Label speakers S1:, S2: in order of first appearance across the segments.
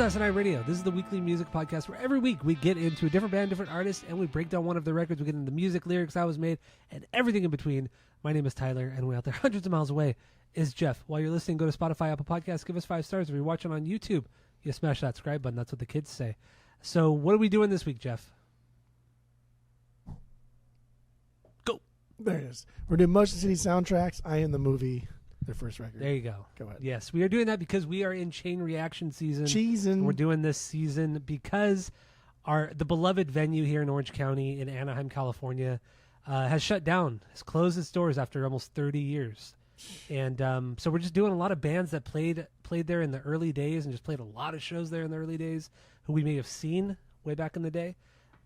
S1: Asinine Radio. This is the weekly music podcast where every week we get into a different band, different artist, and we break down one of their records. We get into the music, lyrics, how it was made, and everything in between. My name is Tyler, and way out there hundreds of miles away is Jeff. While you're listening, go to Spotify, Apple Podcasts, give us 5 stars. If you're watching on YouTube, you smash that subscribe button. That's what the kids say. So what are we doing this week, Jeff? Go.
S2: There it is. We're doing Motion City Soundtracks. I Am the Movie, their first record.
S1: There you go.
S2: Go ahead.
S1: Yes, we are doing that because we are in Chain Reaction season.
S2: Cheesin'.
S1: We're doing this season because the beloved venue here in Orange County in Anaheim, California, has shut down, has closed its doors after almost 30 years. And so we're just doing a lot of bands that played there in the early days and just played a lot of shows there in the early days who we may have seen way back in the day.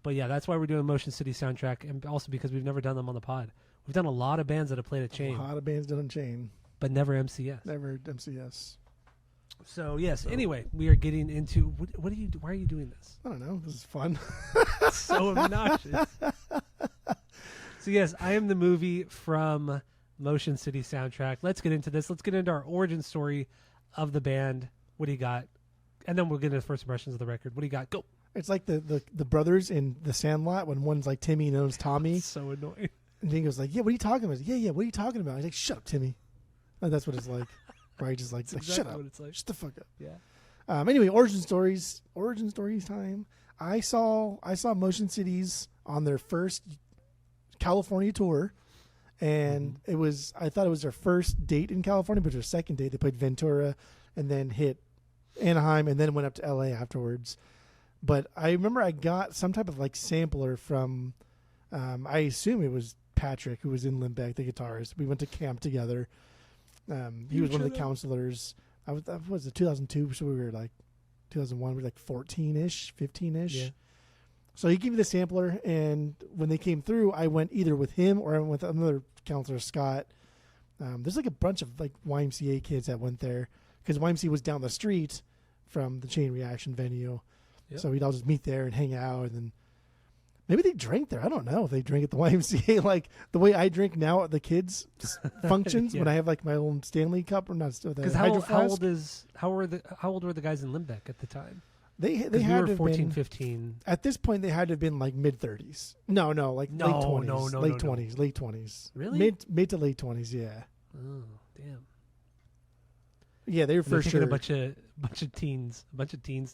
S1: But yeah, that's why we're doing Motion City Soundtrack, and also because we've never done them on the pod. We've done a lot of bands that have played at Chain.
S2: A lot of bands done on Chain.
S1: But never MCS.
S2: Never MCS.
S1: So yes. Anyway, we are getting into what are you? Why are you doing this?
S2: I don't know. This is fun.
S1: It's so obnoxious. So yes, I Am the Movie from Motion City Soundtrack. Let's get into this. Let's get into our origin story of the band. What do you got? And then we'll get into the first impressions of the record. What do you got? Go.
S2: It's like the brothers in The Sandlot when one's like Timmy and one's Tommy.
S1: It's so annoying.
S2: And he goes like, "Yeah, what are you talking about?" Yeah, what are you talking about? He's like, "Shut up, Timmy." And that's what it's like. Right? Just like,
S1: Exactly
S2: shut up.
S1: what it's like.
S2: Shut the fuck up.
S1: Yeah.
S2: Anyway, origin stories time. I saw Motion Cities on their first California tour, and I thought it was their first date in California, but their second date they played Ventura, and then hit Anaheim, and then went up to LA afterwards. But I remember I got some type of like sampler from, I assume it was Patrick, who was in Limbeck, the guitarist. We went to camp together. He was one of the counselors. That was 2002, so we were like 2001. We were like 14-ish, 15-ish. Yeah. So he gave me the sampler, and when they came through, I went either with him or I went with another counselor, Scott. There's like a bunch of like YMCA kids that went there because YMCA was down the street from the Chain Reaction venue. Yep. So we'd all just meet there and hang out, and then maybe they drank there. I don't know if they drink at the YMCA like the way I drink now at the kids' functions when I have like my own Stanley cup or not. Because
S1: how old were the guys in Limbeck at the time?
S2: They had
S1: were 14,
S2: been,
S1: 15.
S2: At this point, they had to have been like mid-30s. No, late 20s. Late 20s.
S1: Really?
S2: Mid to late 20s, yeah.
S1: Oh, damn.
S2: Yeah, they were for sure.
S1: A bunch of teens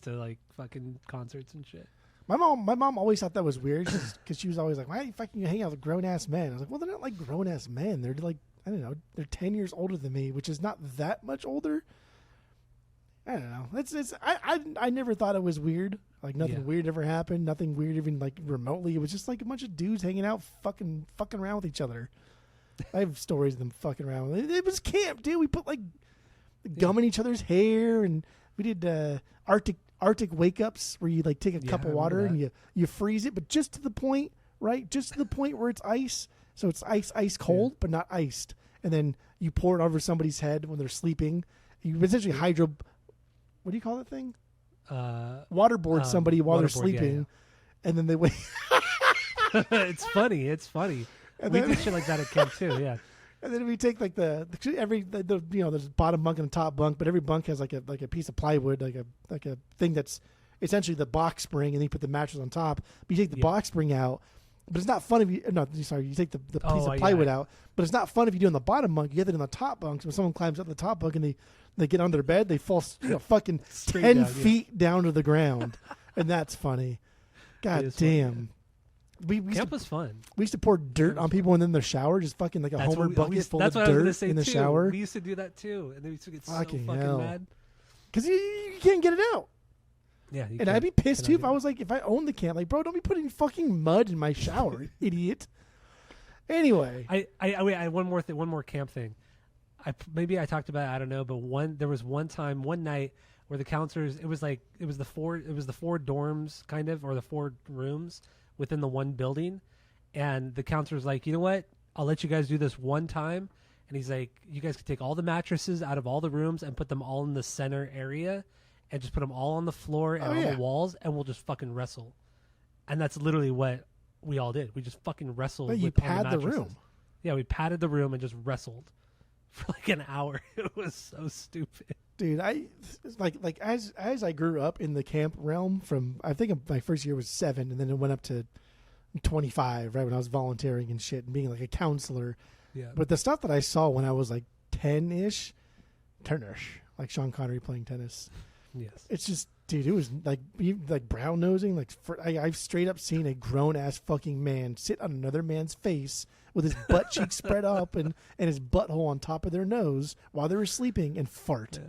S1: to like fucking concerts and shit.
S2: My mom always thought that was weird because she was always like, "Why are you fucking hanging out with grown-ass men?" I was like, "Well, they're not like grown-ass men. They're like, I don't know, they're 10 years older than me, which is not that much older." I don't know. I never thought it was weird. Like nothing weird ever happened. Nothing weird even like remotely. It was just like a bunch of dudes hanging out, fucking around with each other. I have stories of them fucking around. It was camp, dude. We put like gum in each other's hair, and we did Arctic wake ups where you like take a cup of water and you freeze it, but just to the point, right? Just to the point where it's ice. So it's ice cold, but not iced. And then you pour it over somebody's head when they're sleeping. You essentially what do you call that thing? Waterboard somebody while they're sleeping, and then they wake.
S1: It's funny. And we did shit like that at camp too. Yeah.
S2: And then we take like there's a bottom bunk and a top bunk, but every bunk has like a piece of plywood, like a thing that's essentially the box spring, and then you put the mattress on top. But you take the box spring out, but it's not fun if you take the piece of plywood out, but it's not fun if you do on the bottom bunk. You get it in the top bunk. So when someone climbs up the top bunk and they get under their bed, they fall fucking 10 feet down to the ground, and that's funny. God damn.
S1: Camp was fun.
S2: We used to pour dirt on people and then their shower, just fucking like a Homer bucket full of dirt in the shower.
S1: We used to do that too, and then we used to get so fucking mad
S2: because you can't get it out.
S1: Yeah,
S2: and I'd be pissed too if I owned the camp. Like, bro, don't be putting fucking mud in my shower, idiot. Anyway,
S1: I one more camp thing. Maybe I talked about it, I don't know, but there was one night where the counselors, it was the four dorms kind of, or the 4 rooms within the one building, and the counselor's like, you know what, I'll let you guys do this one time, and he's like, you guys can take all the mattresses out of all the rooms and put them all in the center area and just put them all on the floor and on the walls, and we'll just fucking wrestle. And that's literally what we all did. We just fucking wrestled.
S2: But you pad the room.
S1: Yeah, we padded the room and just wrestled for like an hour. It was so stupid.
S2: Dude, like as I grew up in the camp realm from, I think my first year was 7, and then it went up to 25, right, when I was volunteering and shit and being like a counselor.
S1: Yeah.
S2: But the stuff that I saw when I was like 10-ish, like Sean Connery playing tennis.
S1: Yes.
S2: It's just, dude, it was like brown nosing. Like I've straight up seen a grown ass fucking man sit on another man's face with his butt cheek spread up and his butthole on top of their nose while they were sleeping and fart.
S1: Yeah.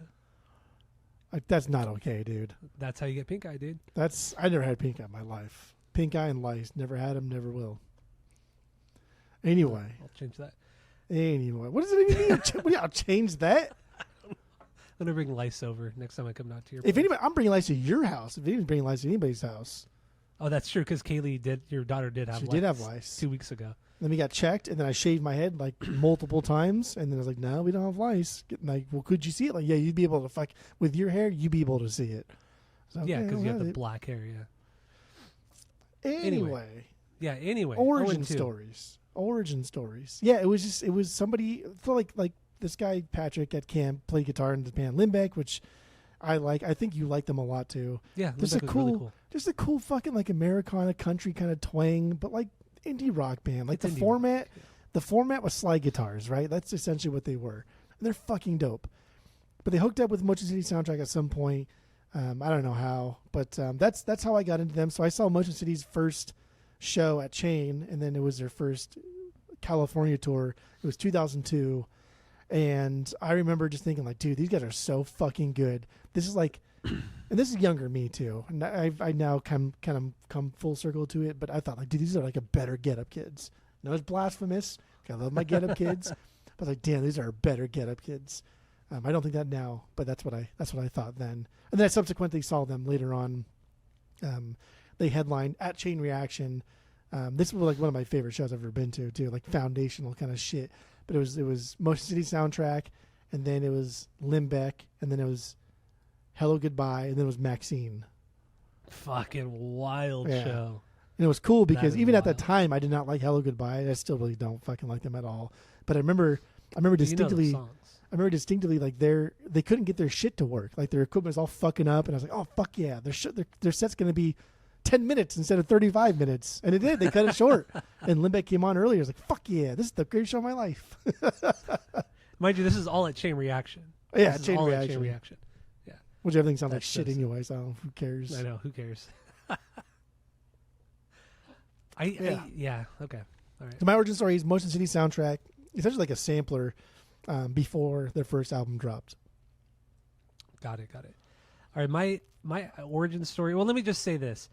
S2: Like, that's not okay, dude.
S1: That's how you get pink eye, dude.
S2: I never had pink eye in my life. Pink eye and lice. Never had them, never will. Anyway.
S1: I'll change that.
S2: Anyway. What does it even mean? I'll change that?
S1: I'm going to bring lice over next time I come out to your
S2: If
S1: place.
S2: anybody, I'm bringing lice to your house. If anyone's bringing lice to anybody's house.
S1: Oh, that's true, because Kaylee your daughter did have
S2: She
S1: lice.
S2: did have lice.
S1: 2 weeks ago.
S2: Then we got checked, and then I shaved my head like multiple times, and then I was like, "No, we don't have lice." Like, well, could you see it? Like, yeah, you'd be able to fuck with your hair. You'd be able to see it. So,
S1: Yeah,
S2: okay,
S1: because you
S2: well,
S1: have the
S2: it-
S1: black hair, yeah.
S2: Anyway,
S1: Yeah, anyway.
S2: origin
S1: 0-2.
S2: stories. Origin stories. Yeah, it was somebody. So like this guy Patrick at camp played guitar in the band Limbeck, which I like. I think you like them a lot too.
S1: Yeah,
S2: Just
S1: Limbeck
S2: a
S1: was
S2: cool,
S1: really cool.
S2: just a cool fucking like Americana country kind of twang, but like indie rock band. Like
S1: It's
S2: the
S1: indie
S2: format,
S1: rock, yeah.
S2: the format was slide guitars, right? That's essentially what they were. And they're fucking dope. But they hooked up with Motion City Soundtrack at some point. I don't know how, but that's how I got into them. So I saw Motion City's first show at Chain, and then it was their first California tour. It was 2002. And I remember just thinking, like, dude, these guys are so fucking good. This is like, and this is younger me too. And I now kind of come full circle to it. But I thought, like, dude, these are like a better Get Up Kids. No, it's blasphemous. I love my Get Up Kids. But like, damn, these are better Get Up Kids. I don't think that now, but that's what I thought then. And then I subsequently saw them later on. They headlined at Chain Reaction. This was like one of my favorite shows I've ever been to too, like foundational kind of shit. But it was Motion City Soundtrack, and then it was Limbeck, and then it was Hello Goodbye, and then it was Maxine.
S1: Fucking wild
S2: Yeah.
S1: show.
S2: And it was cool because
S1: is
S2: even at that
S1: wild.
S2: time, I did not like Hello Goodbye. I still really don't fucking like them at all. But I remember distinctly.
S1: You know the songs.
S2: I remember distinctly, like they couldn't get their shit to work. Like their equipment was all fucking up, and I was like, "Oh fuck yeah, their set's gonna be 10 minutes instead of 35 minutes," and it did. They cut it short. And Limbeck came on earlier. I was like, "Fuck yeah, this is the greatest show of my life."
S1: Mind you, this is all at Chain Reaction.
S2: Yeah,
S1: This is
S2: Chain
S1: all at
S2: Reaction.
S1: Chain Reaction.
S2: Which everything sounds like
S1: That's
S2: shit
S1: just-
S2: anyway. So who cares?
S1: I know. Who cares?
S2: Yeah.
S1: Okay. All right.
S2: So my origin story is Motion City Soundtrack. Essentially like a sampler before their first album dropped.
S1: Got it. All right. My origin story. Well, let me just say this.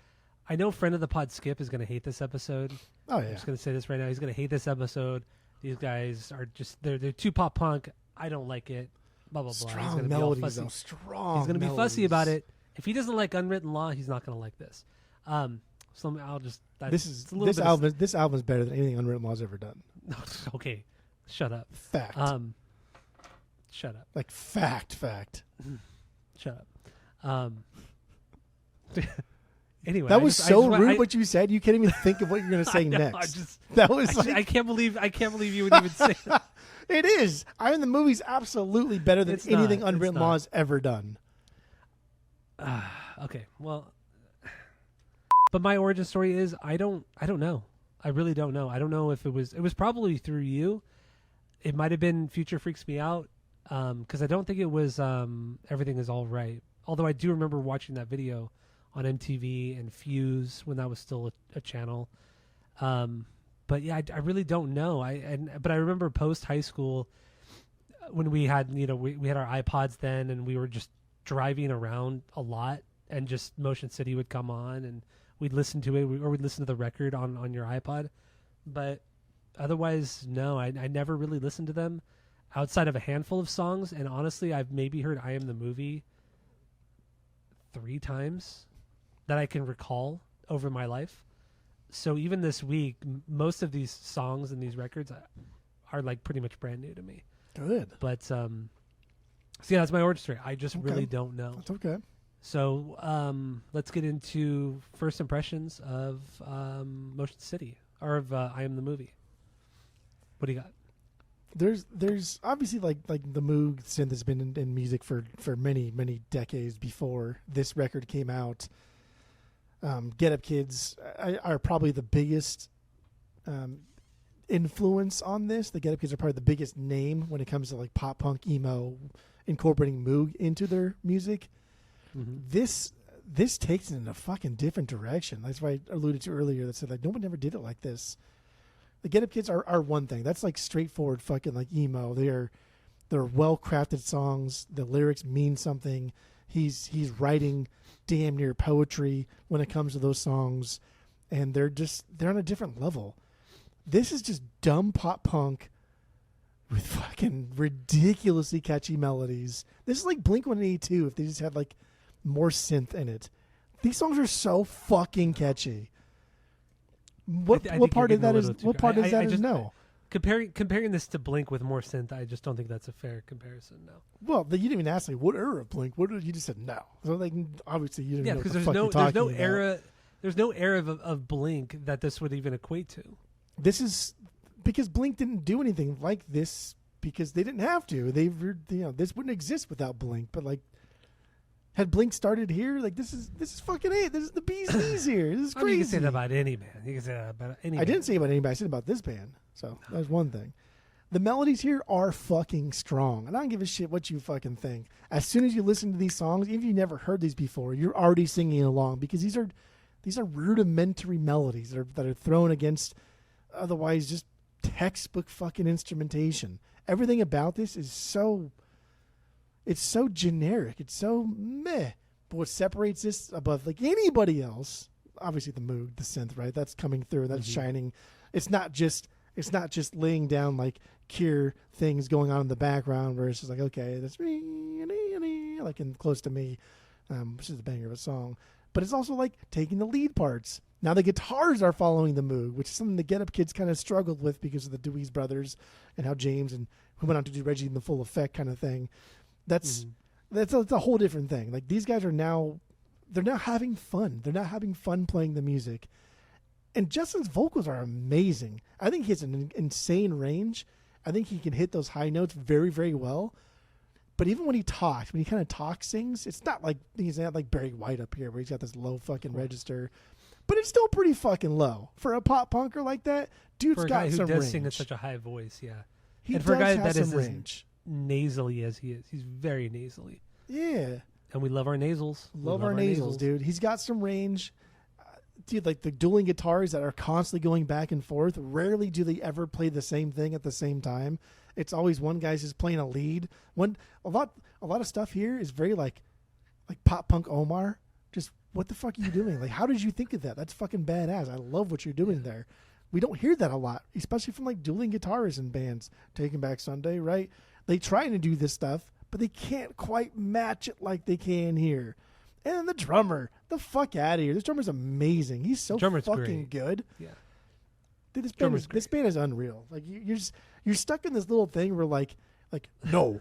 S1: I know friend of the pod Skip is going to hate this episode.
S2: Oh
S1: I'm
S2: yeah,
S1: just going to say this right now. He's going to hate this episode. These guys are just they're too pop punk. I don't like it. Blah blah blah. He's
S2: strong
S1: gonna be all
S2: melodies
S1: fussy.
S2: though. Strong.
S1: He's going to be fussy
S2: melodies.
S1: about it. If he doesn't like Unwritten Law, he's not going to like this. So I'll just. It's a little
S2: This
S1: bit
S2: album. This album is better than anything Unwritten Law's ever done.
S1: Okay, shut up.
S2: Fact.
S1: Shut up.
S2: Like fact.
S1: Shut up. Anyway,
S2: That
S1: I
S2: was
S1: just-
S2: so
S1: I just,
S2: rude
S1: I,
S2: what you said. You can't even think of what you're going to say
S1: I know,
S2: next.
S1: I just,
S2: that was
S1: actually,
S2: like,
S1: I can't believe you would even say that.
S2: it is. I mean, the movie's absolutely better than
S1: It's
S2: anything
S1: not. It's
S2: Unwritten
S1: not.
S2: Law has ever done.
S1: Okay, well, but my origin story is I don't know. I really don't know. I don't know if it was probably through you. It might have been Future Freaks Me Out, because I don't think it was Everything Is All Right. Although I do remember watching that video on MTV and Fuse when that was still a channel. But yeah, I really don't know. But I remember post high school when we had we had our iPods then, and we were just driving around a lot, and just Motion City would come on, and we'd listen to it, or we'd listen to the record on your iPod. But otherwise, no, I never really listened to them outside of a handful of songs. And honestly, I've maybe heard I Am the Movie 3 times that I can recall over my life. So even this week, most of these songs and these records are like pretty much brand new to me.
S2: Good.
S1: But so yeah, that's my origin story. I just
S2: Okay.
S1: really don't know.
S2: That's okay.
S1: So let's get into first impressions of Motion City, or of I Am the Movie. What do you got?
S2: There's obviously like the Moog synth has been in music for many decades before this record came out. Get Up Kids are probably the biggest influence on this. The Get Up Kids are probably the biggest name when it comes to like pop punk emo incorporating Moog into their music.
S1: Mm-hmm.
S2: This takes it in a fucking different direction. That's why I alluded to earlier that said like no one ever did it like this. The Get Up Kids are one thing. That's like straightforward fucking like emo. They're well crafted songs. The lyrics mean something. He's writing damn near poetry when it comes to those songs, and they're on a different level. This is just dumb pop punk with fucking ridiculously catchy melodies. This is like Blink-182 if they just had like more synth in it. These songs are so fucking catchy. What part of that is no?
S1: Comparing this to Blink with more synth, I just don't think that's a fair comparison. No.
S2: Well, you didn't even ask me what era of Blink. What you just said no. So like obviously you didn't know. Yeah, because
S1: there's no era of Blink that this would even equate to.
S2: This is because Blink didn't do anything like this because they didn't have to. This wouldn't exist without Blink. But like, had Blink started here, like this is fucking it. This is the bee's knees here. This is crazy.
S1: You can say that about any band. You can say that about any.
S2: I didn't say about anybody. I said about this band. So that was one thing. The melodies here are fucking strong, and I don't give a shit what you fucking think. As soon as you listen to these songs, even if you never heard these before, you're already singing along because these are rudimentary melodies that are thrown against otherwise just textbook fucking instrumentation. Everything about this is so generic. It's so meh. But what separates this above like anybody else, obviously the Moog, the synth, right? That's coming through. That's shining. It's not just laying down like Cure things going on in the background where it's just like, okay, that's like in Close to Me, which is a banger of a song. But it's also like taking the lead parts. Now the guitars are following the Moog, which is something the Get Up Kids kind of struggled with because of the Dewey's brothers and how James and who went on to do Reggie in the Full Effect kind of thing. That's a whole different thing. Like these guys they're now having fun. They're not having fun playing the music. And Justin's vocals are amazing. I think he has an insane range. I think he can hit those high notes very, very well. But even when he talks, when he kind of sings, it's not like he's not like Barry White up here where he's got this low fucking register. But it's still pretty fucking low. For a pop punker like that, dude's got some range. For a guy who does
S1: sing at such a high voice, yeah.
S2: He and for a guy that is
S1: range. As nasally as he is. He's very nasally.
S2: Yeah.
S1: And we love our nasals.
S2: Love our nasals, dude. He's got some range. Dude, like the dueling guitars that are constantly going back and forth. Rarely do they ever play the same thing at the same time. It's always one guy's just playing a lead. A lot of stuff here is very like pop punk Omar. Just what the fuck are you doing? Like, how did you think of that? That's fucking badass. I love what you're doing there. We don't hear that a lot, especially from like dueling guitarists in bands. Taking Back Sunday, right? They trying to do this stuff, but they can't quite match it like they can here. And the drummer, the fuck out of here. This drummer's amazing. He's so fucking good.
S1: Yeah.
S2: Dude, this band is unreal. Like you're stuck in this little thing where like no,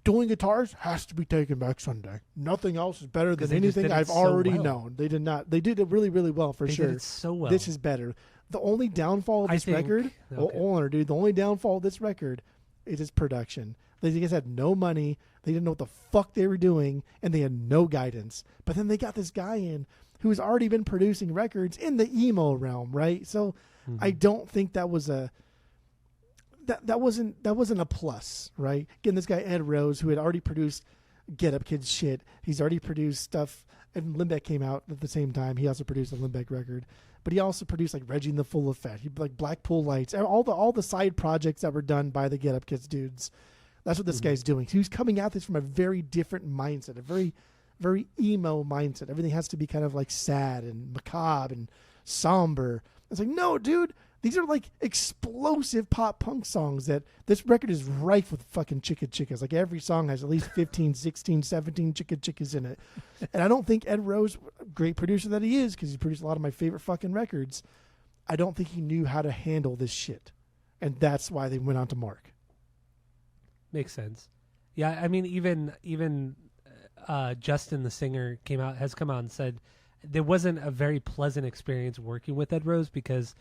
S2: dueling guitars has to be Taken Back Sunday. Nothing else is better than anything I've already known. They did not. They did it really, really well for sure. They did it
S1: so well.
S2: This is better. The only downfall of this record, dude. The only downfall of this record is its production. These guys had no money. They didn't know what the fuck they were doing, and they had no guidance. But then they got this guy in who's already been producing records in the emo realm, right? So I don't think that was that wasn't a plus, right? Again, this guy Ed Rose, who had already produced Get Up Kids shit, he's already produced stuff, and Limbeck came out at the same time. He also produced a Limbeck record, but he also produced like Reggie in the Full Effect, like Blackpool Lights, and all the side projects that were done by the Get Up Kids dudes. That's what this guy's doing. He was coming at this from a very different mindset, a very, very emo mindset. Everything has to be kind of like sad and macabre and somber. It's like, no, dude, these are like explosive pop punk songs that this record is rife with fucking chicka chickas. Like every song has at least 15, 16, 17 chicka chickas in it. And I don't think Ed Rose, great producer that he is, because he's produced a lot of my favorite fucking records, I don't think he knew how to handle this shit. And that's why they went on to Mark.
S1: Makes sense. Yeah, I mean, even Justin, the singer, has come out and said there wasn't a very pleasant experience working with Ed Rose because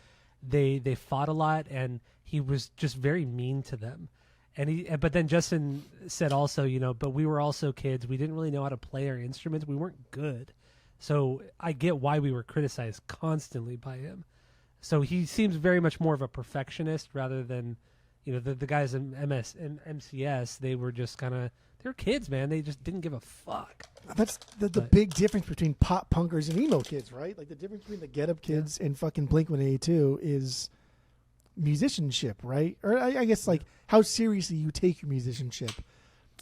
S1: they fought a lot, and he was just very mean to them. But then Justin said also, but we were also kids. We didn't really know how to play our instruments. We weren't good. So I get why we were criticized constantly by him. So he seems very much more of a perfectionist rather than, the guys in MS and MCS. They were just they're kids, man. They just didn't give a fuck.
S2: That's the big difference between pop punkers and emo kids, right? Like the difference between the Get Up Kids and fucking Blink-182 is musicianship, right? Or I guess like how seriously you take your musicianship.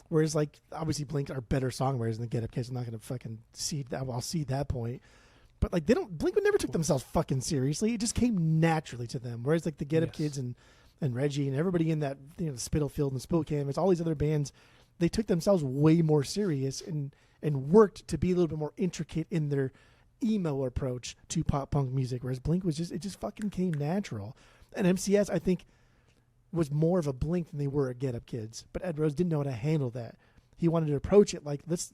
S2: Whereas like obviously Blink are better songwriters than the Get Up Kids. I'm not going to fucking see that. I'll see that point. But like Blink never took themselves fucking seriously. It just came naturally to them. Whereas like the Get Up Kids and Reggie and everybody in that Spitalfield and Spill Canvas, all these other bands, they took themselves way more serious and worked to be a little bit more intricate in their emo approach to pop punk music. Whereas Blink was just fucking came natural. And MCS I think was more of a Blink than they were a Get Up Kids. But Ed Rose didn't know how to handle that. He wanted to approach it like let's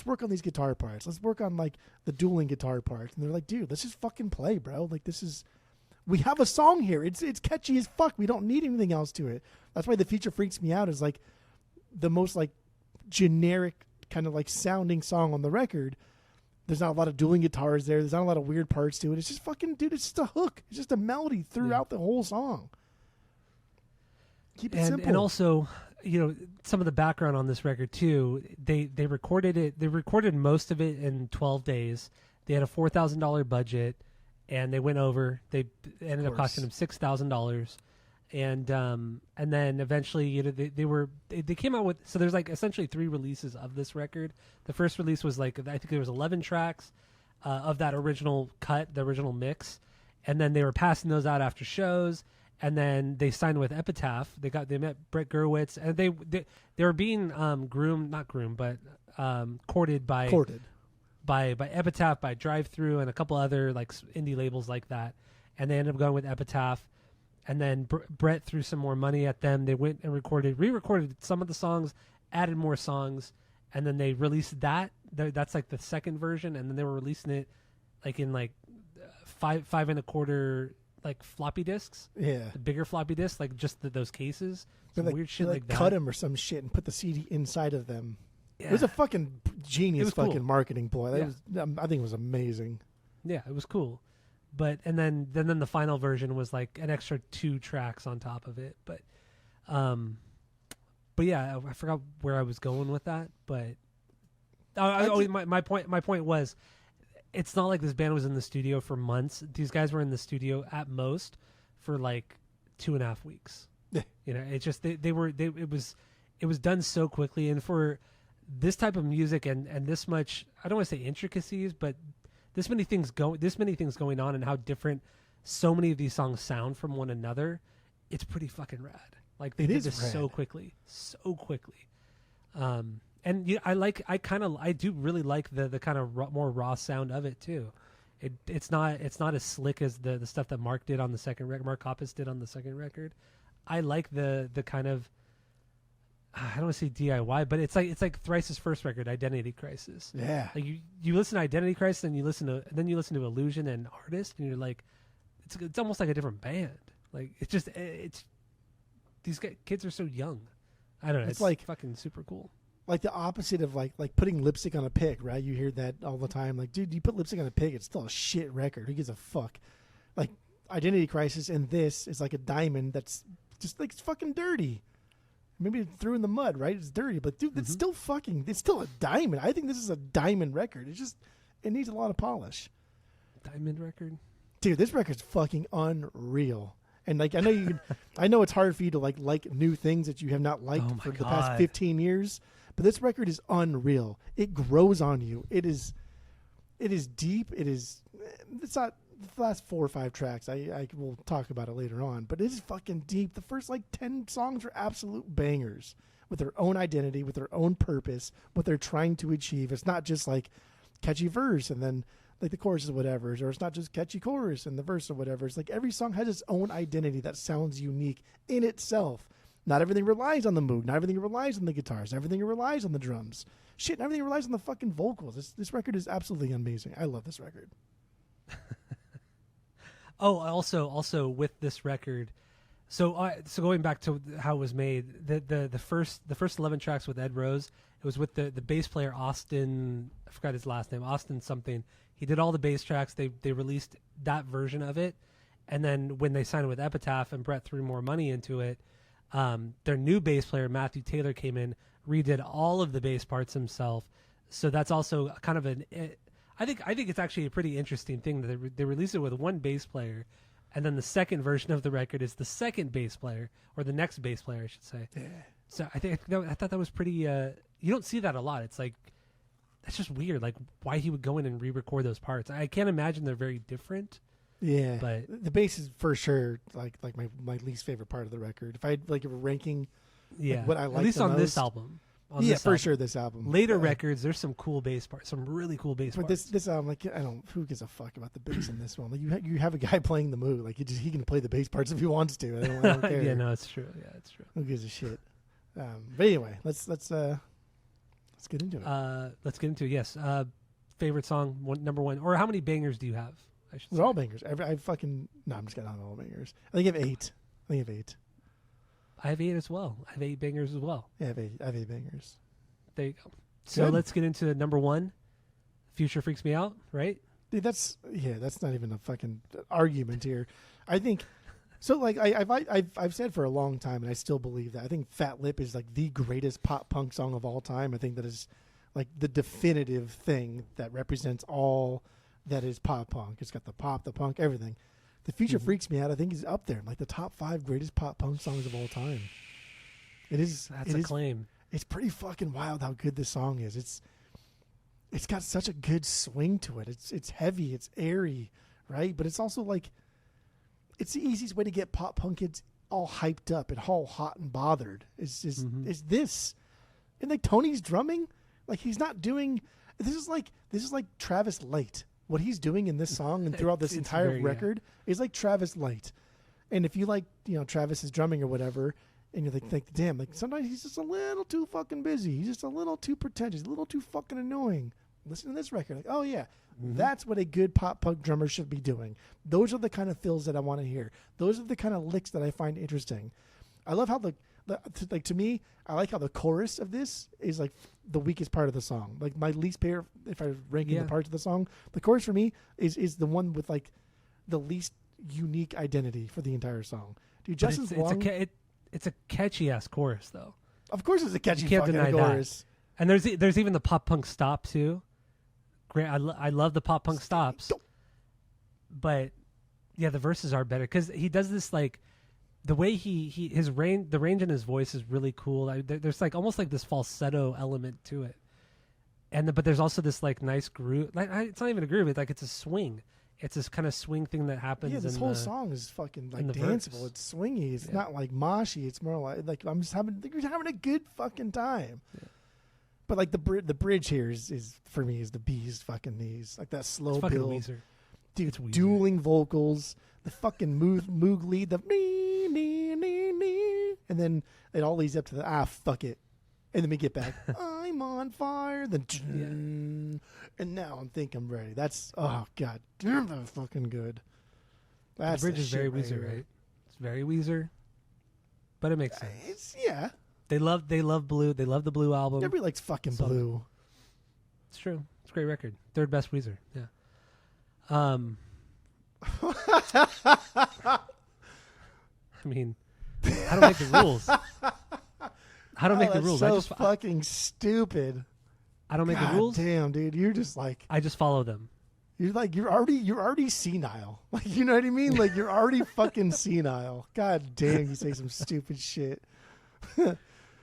S2: work on these guitar parts. Let's work on like the dueling guitar parts. And they're like, dude, let's just fucking play, bro. Like we have a song here. It's catchy as fuck. We don't need anything else to it. That's why the feature freaks me out is like the most like generic kind of like sounding song on the record. There's not a lot of dueling guitars there. There's not a lot of weird parts to it. It's just fucking, dude, it's just a hook. It's just a melody throughout the whole song. Keep it simple.
S1: And also, some of the background on this record too, they recorded it. They recorded most of it in 12 days. They had a $4,000 budget, and they went over. They ended up costing them $6,000, and then eventually, they came out with. So there's like essentially 3 releases of this record. The first release was like I think there was 11 tracks of that original cut, the original mix, and then they were passing those out after shows. And then they signed with Epitaph. They met Brett Gurewitz, and they were being courted by Epitaph, by Drive Thru, and a couple other like indie labels like that. And they ended up going with Epitaph. And then Brett threw some more money at them. They went and re-recorded some of the songs, added more songs, and then they released that. That's like the second version, and then they were releasing it like in like 5 1/4 like floppy disks, the bigger floppy disks, like just those cases, some weird shit like that.
S2: Cut them or some shit and put the CD inside of them. Yeah. It was a fucking genius fucking marketing ploy. I think it was amazing. Yeah,
S1: it was cool. And then the final version was like an extra 2 tracks on top of it. But yeah, I forgot where I was going with that. But my point was, it's not like this band was in the studio for months. These guys were in the studio at most for like 2.5 weeks. It's just it was done so quickly, and for this type of music and this much, I don't want to say intricacies, but this many things going on, and how different so many of these songs sound from one another. It's pretty fucking rad. Like they did this so quickly. And I do really like the kind of more raw sound of it too. It's not as slick as the stuff that Mark did on the second record. Mark Hoppus did on the second record. I like the kind of, I don't want to say DIY, but it's like Thrice's first record, Identity Crisis.
S2: Yeah.
S1: Like you listen to Identity Crisis, and then you listen to Illusion and Artist, and you're like, it's almost like a different band. Like it's these kids are so young. I don't know. It's like fucking super cool.
S2: Like the opposite of like putting lipstick on a pig, right? You hear that all the time. Like, dude, you put lipstick on a pig, it's still a shit record. Who gives a fuck? Like Identity Crisis and this is like a diamond that's just like it's fucking dirty. Maybe it threw in the mud, right? It's dirty, but dude, it's still a diamond. I think this is a diamond record. It needs a lot of polish.
S1: Diamond record?
S2: Dude, this record's fucking unreal. And like I know it's hard for you to like new things that you have not liked for the past 15 years. But this record is unreal. It grows on you. It is deep. It's not the last 4 or 5 tracks. I will talk about it later on. But it is fucking deep. The first 10 songs are absolute bangers with their own identity, with their own purpose, what they're trying to achieve. It's not just like catchy verse and then like the chorus is whatever, or it's not just catchy chorus and the verse or whatever. It's like every song has its own identity that sounds unique in itself. Not everything relies on the mood. Not everything relies on the guitars. Everything relies on the drums. Shit, everything relies on the fucking vocals. This record is absolutely amazing. I love this record.
S1: Oh, also with this record, so going back to how it was made, the first 11 tracks with Ed Rose, it was with the bass player Austin. I forgot his last name, Austin something. He did all the bass tracks. They released that version of it, and then when they signed with Epitaph and Brett threw more money into it, their new bass player Matthew Taylor came in, redid all of the bass parts himself. So that's also kind of I think it's actually a pretty interesting thing that they released it with one bass player, and then the second version of the record is the second bass player, or the next bass player, I should say.
S2: Yeah.
S1: So I thought that was pretty. You don't see that a lot. It's like that's just weird. Like why he would go in and re-record those parts. I can't imagine they're very different.
S2: Yeah,
S1: but
S2: the bass is for sure like my least favorite part of the record. If I like if we're ranking, what I like
S1: at least
S2: the
S1: on
S2: most,
S1: this album.
S2: Sure, this album.
S1: Later records, there's some cool bass parts, some really cool bass
S2: but
S1: parts.
S2: this album, like I don't, who gives a fuck about the bass in this one? Like you have a guy playing the Moog, like he can play the bass parts if he wants to. I don't care.
S1: Yeah, no, it's true. Yeah, it's true.
S2: Who gives a shit? But anyway, let's get into it.
S1: Let's get into it. Yes. Favorite song, number one, or how many bangers do you have? I should.
S2: They're all bangers. I'm just kidding. I'm all bangers. I think I have 8.
S1: I have 8 as well. I have 8 bangers as well.
S2: Yeah, I have 8 bangers.
S1: There you go. So
S2: Good.
S1: let's get into number one. Future Freaks Me Out, right?
S2: Dude, that's not even a fucking argument here. I think so. Like I've said for a long time, and I still believe that. I think Fat Lip is like the greatest pop punk song of all time. I think that is like the definitive thing that represents all that is pop punk. It's got the pop, the punk, everything. The Future Freaks Me Out, I think, is up there, like the top 5 greatest pop punk songs of all time. It is.
S1: That's a claim.
S2: It's pretty fucking wild how good this song is. It's got such a good swing to it. It's heavy, it's airy, right? But it's also like it's the easiest way to get pop punk kids all hyped up and all hot and bothered. Is this. And like Tony's drumming, like he's not doing this is like Travis Light. What he's doing in this song and throughout this entire record is like Travis Light. And if you like, Travis's drumming or whatever, and you're like, damn, like sometimes he's just a little too fucking busy. He's just a little too pretentious, a little too fucking annoying. Listen to this record. Like, oh yeah, that's what a good pop punk drummer should be doing. Those are the kind of fills that I want to hear. Those are the kind of licks that I find interesting. I love how to me, I like how the chorus of this is like the weakest part of the song. Like my least favorite, if I was ranking the parts of the song, the chorus for me is the one with like the least unique identity for the entire song. Dude, Justin's
S1: it's a catchy ass chorus though.
S2: Of course, it's a catchy
S1: you can't
S2: fucking
S1: deny
S2: chorus.
S1: That. And there's even the pop punk stop too. Great, I love the pop punk stops. But yeah, the verses are better because he does this like the way the range in his voice is really cool. There's like almost like this falsetto element to it, but there's also this like nice groove. Like it's not even a groove. It's like it's a swing. It's this kind of swing thing that happens.
S2: Yeah, this whole song is fucking like danceable.
S1: Verse.
S2: It's swingy. It's not like moshy. It's more like you're having a good fucking time. Yeah. But like the bridge here is for me is the bee's fucking knees. Like that slow build.
S1: Weezer.
S2: Dude, it's dueling vocals. The fucking Moog lead. The me, and then it all leads up to the fuck it, and then we get back. I'm on fire. Then and now I'm ready. That's oh god damn, that's fucking good. That's
S1: the bridge is very Weezer, right? It's very Weezer, but it makes sense. They love Blue. They love the Blue album.
S2: Everybody likes fucking Blue.
S1: It's true. It's a great record. Third best Weezer. Yeah. I mean, I don't make the rules. I don't make the rules.
S2: So fucking stupid.
S1: I don't make the rules.
S2: Damn, dude, you're just like
S1: I just follow them.
S2: You're already senile. Like you know what I mean? Like you're already fucking senile. God damn, you say some stupid shit.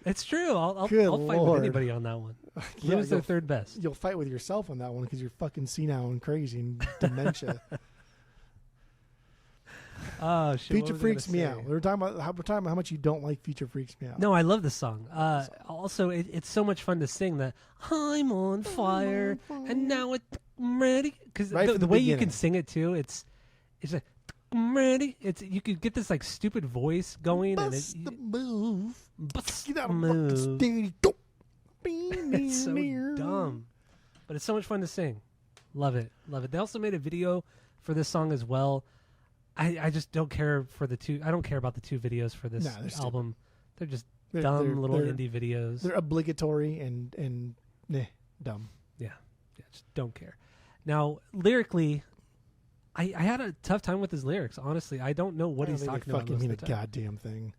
S1: It's true. I'll fight with anybody on that one. Blue is their third best.
S2: You'll fight with yourself on that one because you're fucking senile and crazy and dementia.
S1: Oh shit!
S2: Future Freaks Me Out. We're talking about how much you don't like Future Freaks Me Out.
S1: No, I love the song. Also, it's so much fun to sing that I'm on fire and now I'm ready because the way you can sing it too. It's like I'm ready. You could get this like stupid voice going
S2: Bust
S1: and
S2: the move.
S1: Bust
S2: Get out
S1: the
S2: of
S1: move.
S2: It's
S1: so dumb, but it's so much fun to sing. Love it. They also made a video for this song as well. I just don't care for the two. I don't care about the two videos for this album. They're just dumb little indie videos.
S2: They're obligatory and dumb.
S1: Yeah, just don't care. Now, lyrically, I had a tough time with his lyrics. Honestly, I don't know what he's talking about.
S2: Fucking mean a goddamn thing.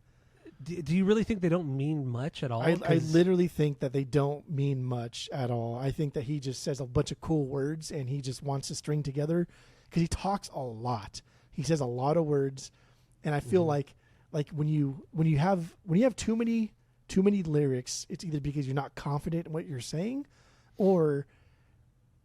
S1: Do you really think they don't mean much at all?
S2: I literally think that they don't mean much at all. I think that he just says a bunch of cool words and he just wants to string together because he talks a lot. He says a lot of words, and I feel like when you have too many lyrics, it's either because you're not confident in what you're saying, or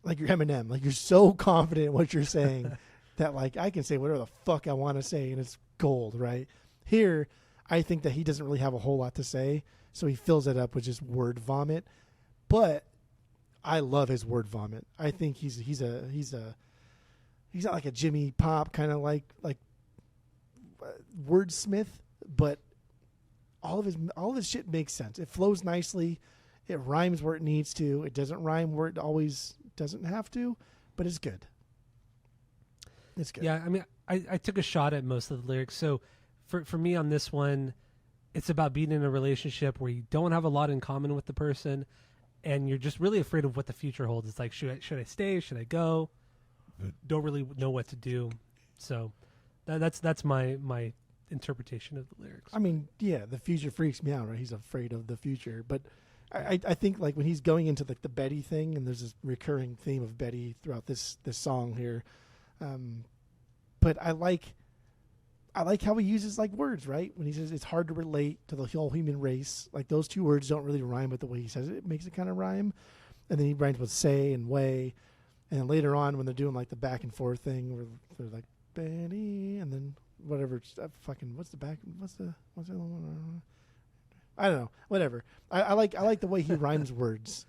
S2: like you're Eminem, like you're so confident in what you're saying that like I can say whatever the fuck I want to say and it's gold, right? Here, I think that he doesn't really have a whole lot to say, so he fills it up with just word vomit. But I love his word vomit. I think he's not like a Jimmy Pop kind of like wordsmith, but all of his shit makes sense. It flows nicely. It rhymes where it needs to. It doesn't rhyme where it always doesn't have to, but it's good. It's good.
S1: Yeah, I mean, I took a shot at most of the lyrics. So for me on this one, it's about being in a relationship where you don't have a lot in common with the person, and you're just really afraid of what the future holds. It's like, should I stay? Should I go? Don't really know what to do. So that's my interpretation of the lyrics.
S2: I mean, yeah, the future freaks me out, right? He's afraid of the future. But I think like when he's going into the Betty thing, and there's this recurring theme of Betty throughout this song here. But I like how he uses like words, right? When he says it's hard to relate to the whole human race, like those two words don't really rhyme, but the way he says it makes it kind of rhyme. And then he rhymes with say and way. And then later on when they're doing like the back and forth thing where they're like Betty and then whatever what's the other one? I don't know. Whatever. I like the way he rhymes words.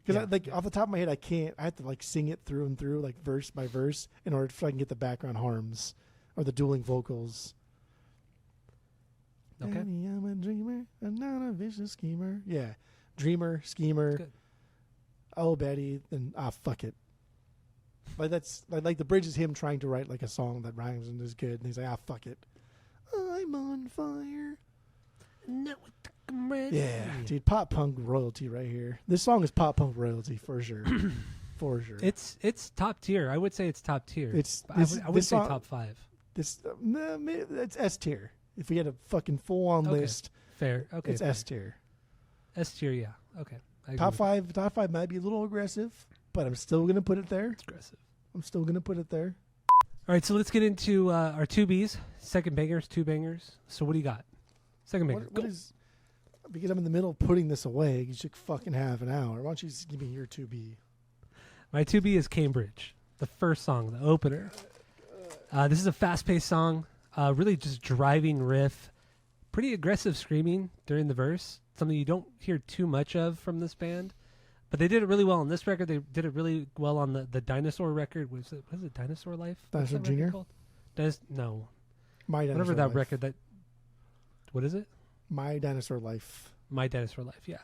S2: Because off the top of my head I have to like sing it through and through, like verse by verse, in order so I can get the background harms or the dueling vocals.
S1: Okay.
S2: Betty, I'm a dreamer, I'm not a vicious schemer. Yeah. Dreamer, schemer.
S1: Good.
S2: Oh, Betty, then fuck it. Like that's like the bridge is him trying to write like a song that rhymes and is good, and he's like, fuck it. I'm on fire.
S1: No, I'm ready.
S2: Yeah, dude, pop punk royalty right here. This song is pop punk royalty for sure. For sure.
S1: It's top tier. I would say it's top tier. I would say
S2: song,
S1: top 5.
S2: It's S tier. If we had a fucking full on list,
S1: fair. Okay,
S2: it's
S1: fair.
S2: S tier.
S1: S tier, yeah. Okay.
S2: Top five might be a little aggressive, but I'm still gonna put it there.
S1: It's aggressive.
S2: I'm still gonna put it there.
S1: All right, so let's get into our 2Bs, second bangers, 2 bangers. So what do you got? Second banger.
S2: What is? Because I'm in the middle of putting this away, you should fucking have an hour. Why don't you just give me your 2B?
S1: My 2B is Cambridge, the first song, the opener. This is a fast-paced song, really just driving riff, pretty aggressive screaming during the verse, something you don't hear too much of from this band. But they did it really well on this record. They did it really well on the Dinosaur record. Was it Dinosaur Life?
S2: Dinosaur Jr.?
S1: No.
S2: My Dinosaur
S1: Whatever that
S2: Life.
S1: record that... What is it?
S2: My Dinosaur Life.
S1: My Dinosaur Life, yeah.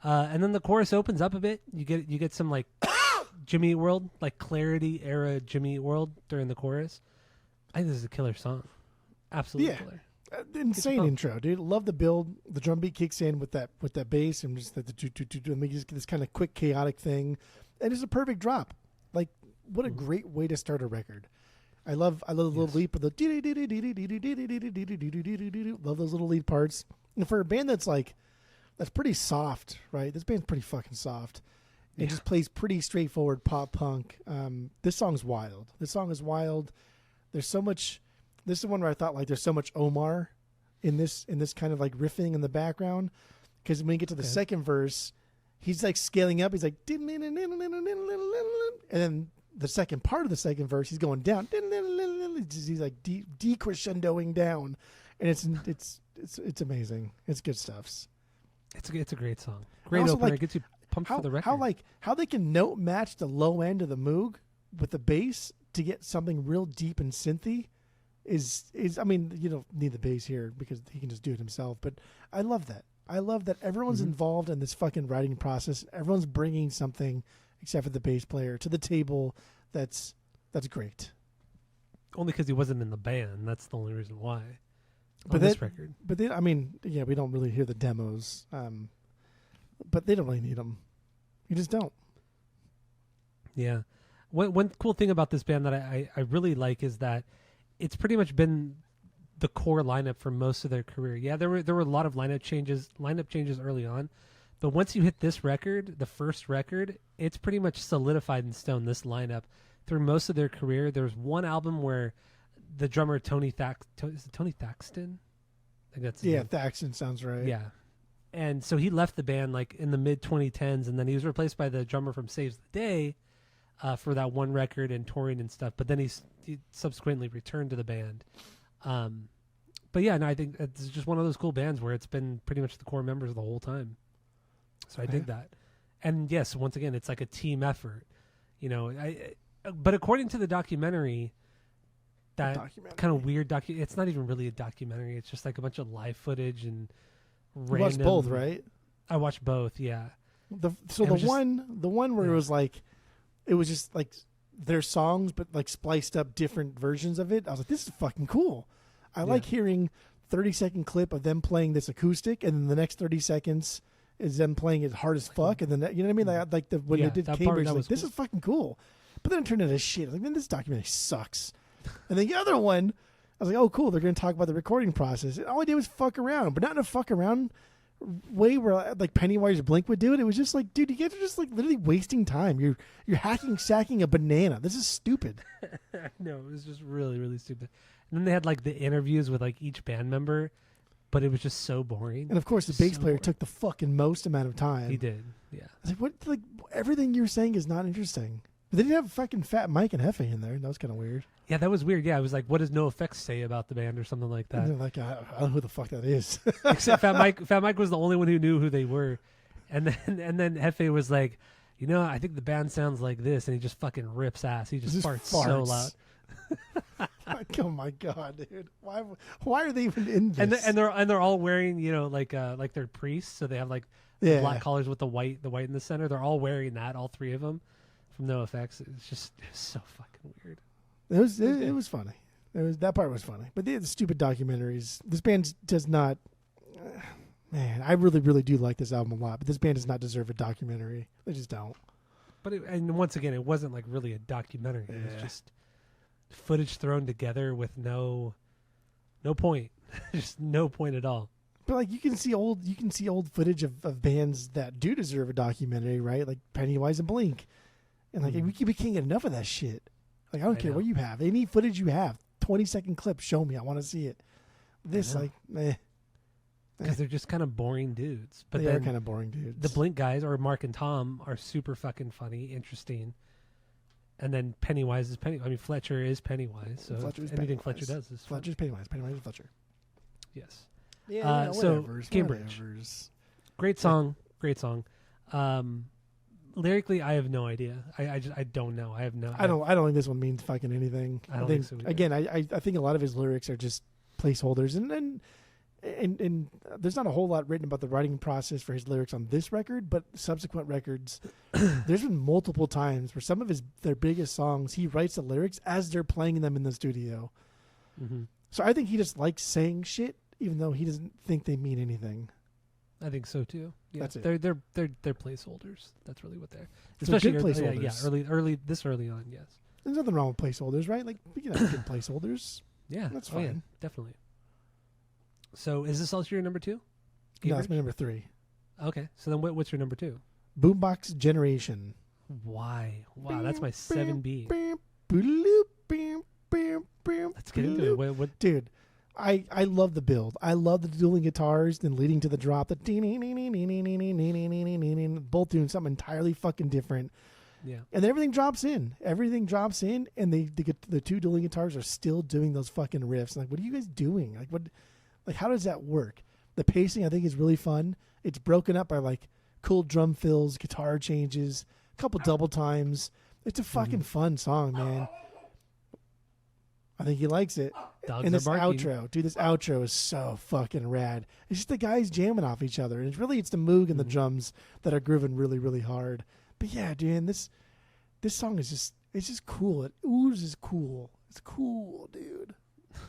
S1: And then the chorus opens up a bit. You get some like Jimmy Eat World, like Clarity era Jimmy Eat World during the chorus. I think this is a killer song. Absolutely killer.
S2: Insane intro, dude. Love the build. The drum beat kicks in with that bass and just the and we just get this kind of quick chaotic thing, and it's a perfect drop. Like, what a great way to start a record. I love the little leap of the love those little lead parts. And for a band that's pretty soft, right? This band's pretty fucking soft. It just plays pretty straightforward pop punk. This song's wild. This song is wild. There's so much. This is one where I thought like there's so much Omar in this kind of like riffing in the background, because when you get to the second verse, he's like scaling up. He's like, and then the second part of the second verse, he's going down. He's like decrescendoing down, and it's amazing. It's good stuff.
S1: It's a great song. Great opener.
S2: Like,
S1: it gets you pumped for the record.
S2: How they can note match the low end of the Moog with the bass to get something real deep and synthy is I mean, you don't need the bass here because he can just do it himself, but I love that. I love that everyone's involved in this fucking writing process. Everyone's bringing something except for the bass player to the table. That's great.
S1: Only because he wasn't in the band. That's the only reason why.
S2: But
S1: On this record.
S2: But then, I mean, yeah, we don't really hear the demos. But they don't really need them. You just don't.
S1: Yeah. One cool thing about this band that I really like is that it's pretty much been the core lineup for most of their career. Yeah, there were a lot of lineup changes early on, but once you hit this record, the first record, it's pretty much solidified in stone, this lineup through most of their career. There's one album where the drummer Tony Thaxton, I think that's his name.
S2: Thaxton sounds right.
S1: Yeah. And so he left the band like in the mid 2010s, and then he was replaced by the drummer from Saves the Day for that one record and touring and stuff. But then he subsequently returned to the band. But yeah, no, I think it's just one of those cool bands where it's been pretty much the core members the whole time. So I dig that. And yes, once again, it's like a team effort, you know. But according to the documentary, that kind of weird it's not even really a documentary. It's just like a bunch of live footage and random.
S2: You watched both, right?
S1: I watched both. Yeah.
S2: The one where it was like, it was just like their songs, but like spliced up different versions of it. I was like, this is fucking cool. I like hearing 30-second clip of them playing this acoustic, and then the next 30 seconds is them playing it hard as fuck, and then you know what I mean? Like when they did Cambridge, like, this is fucking cool. But then it turned into shit. I was like, man, this documentary sucks. And then the other one, I was like, oh, cool. They're going to talk about the recording process. And all I did was fuck around, but not in a fuck around way where like Pennywise or Blink would do it. It was just like, dude, you guys are just like literally wasting time. You're sacking a banana. This is stupid.
S1: No, it was just really, really stupid. And then they had like the interviews with like each band member, but it was just so boring.
S2: And of course, the bass player took the fucking most amount of time.
S1: He did. Yeah.
S2: I was like, what? Like everything you're saying is not interesting. But they didn't have fucking Fat Mike and Hefe in there. That was kind of weird.
S1: Yeah, that was weird. Yeah, it was like, what does No Effects say about the band or something like that?
S2: And like, I don't know who the fuck that is.
S1: Except Fat Mike. Fat Mike was the only one who knew who they were. And then Hefe was like, you know, I think the band sounds like this, and he just fucking rips ass. He just farts so loud.
S2: Like, oh my god, dude! Why are they even in this?
S1: And they're all wearing, you know, like they're priests, so they have like the black collars with the white in the center. They're all wearing that, all three of them, from No Effects. It's so fucking weird.
S2: It was funny. That part was funny, but the stupid documentaries. This band does not. Man, I really, really do like this album a lot, but this band does not deserve a documentary. They just don't.
S1: But and once again, it wasn't like really a documentary. It was just footage thrown together with no point. Just no point at all.
S2: But like you can see old footage of bands that do deserve a documentary, right? Like Pennywise and Blink. And like we can't get enough of that shit. Like I don't care what you have. Any footage you have, 20-second clip, show me. I want to see it. This like
S1: because they're just kind of boring dudes. But
S2: they are kind of boring dudes.
S1: The Blink guys, or Mark and Tom, are super fucking funny, interesting. And then Pennywise is Pennywise. I mean, Fletcher is Pennywise. So anything Fletcher does is
S2: Fletcher's Pennywise. Pennywise is Fletcher.
S1: Yes.
S2: Yeah.
S1: So Cambridge. Great song. Great song. Lyrically, I have no idea. I don't know. I have no.
S2: I don't think this one means fucking anything.
S1: I don't think so either.
S2: Again, I think a lot of his lyrics are just placeholders, and there's not a whole lot written about the writing process for his lyrics on this record, but subsequent records, there's been multiple times where some of their biggest songs, he writes the lyrics as they're playing them in the studio. Mm-hmm. So I think he just likes saying shit, even though he doesn't think they mean anything.
S1: I think so too. Yeah,
S2: that's it.
S1: They're placeholders. That's really what they're.
S2: Especially good placeholders.
S1: Early on. Yes.
S2: There's nothing wrong with placeholders, right? Like we can have good placeholders.
S1: Yeah,
S2: that's fine.
S1: Yeah, definitely. So is this also your number 2?
S2: No, it's my number 3.
S1: Okay, so then what's your number 2?
S2: Boombox Generation.
S1: Why? Wow, that's my 7B. Let's get into it. What?
S2: Dude, I love the build. I love the dueling guitars, then leading to the drop. The both doing something entirely fucking different.
S1: Yeah,
S2: and then everything drops in. And the two dueling guitars are still doing those fucking riffs. Like, what are you guys doing? Like, what? Like, how does that work? The pacing, I think, is really fun. It's broken up by, like, cool drum fills, guitar changes, a couple double times. It's a fucking fun song, man. I think he likes it.
S1: Dogs
S2: and this
S1: are barking.
S2: outro. Dude, this outro is so fucking rad. It's just the guys jamming off each other. And it's the Moog and the drums that are grooving really, really hard. But, yeah, dude, this song is just... It's just cool. It oozes cool. It's cool, dude.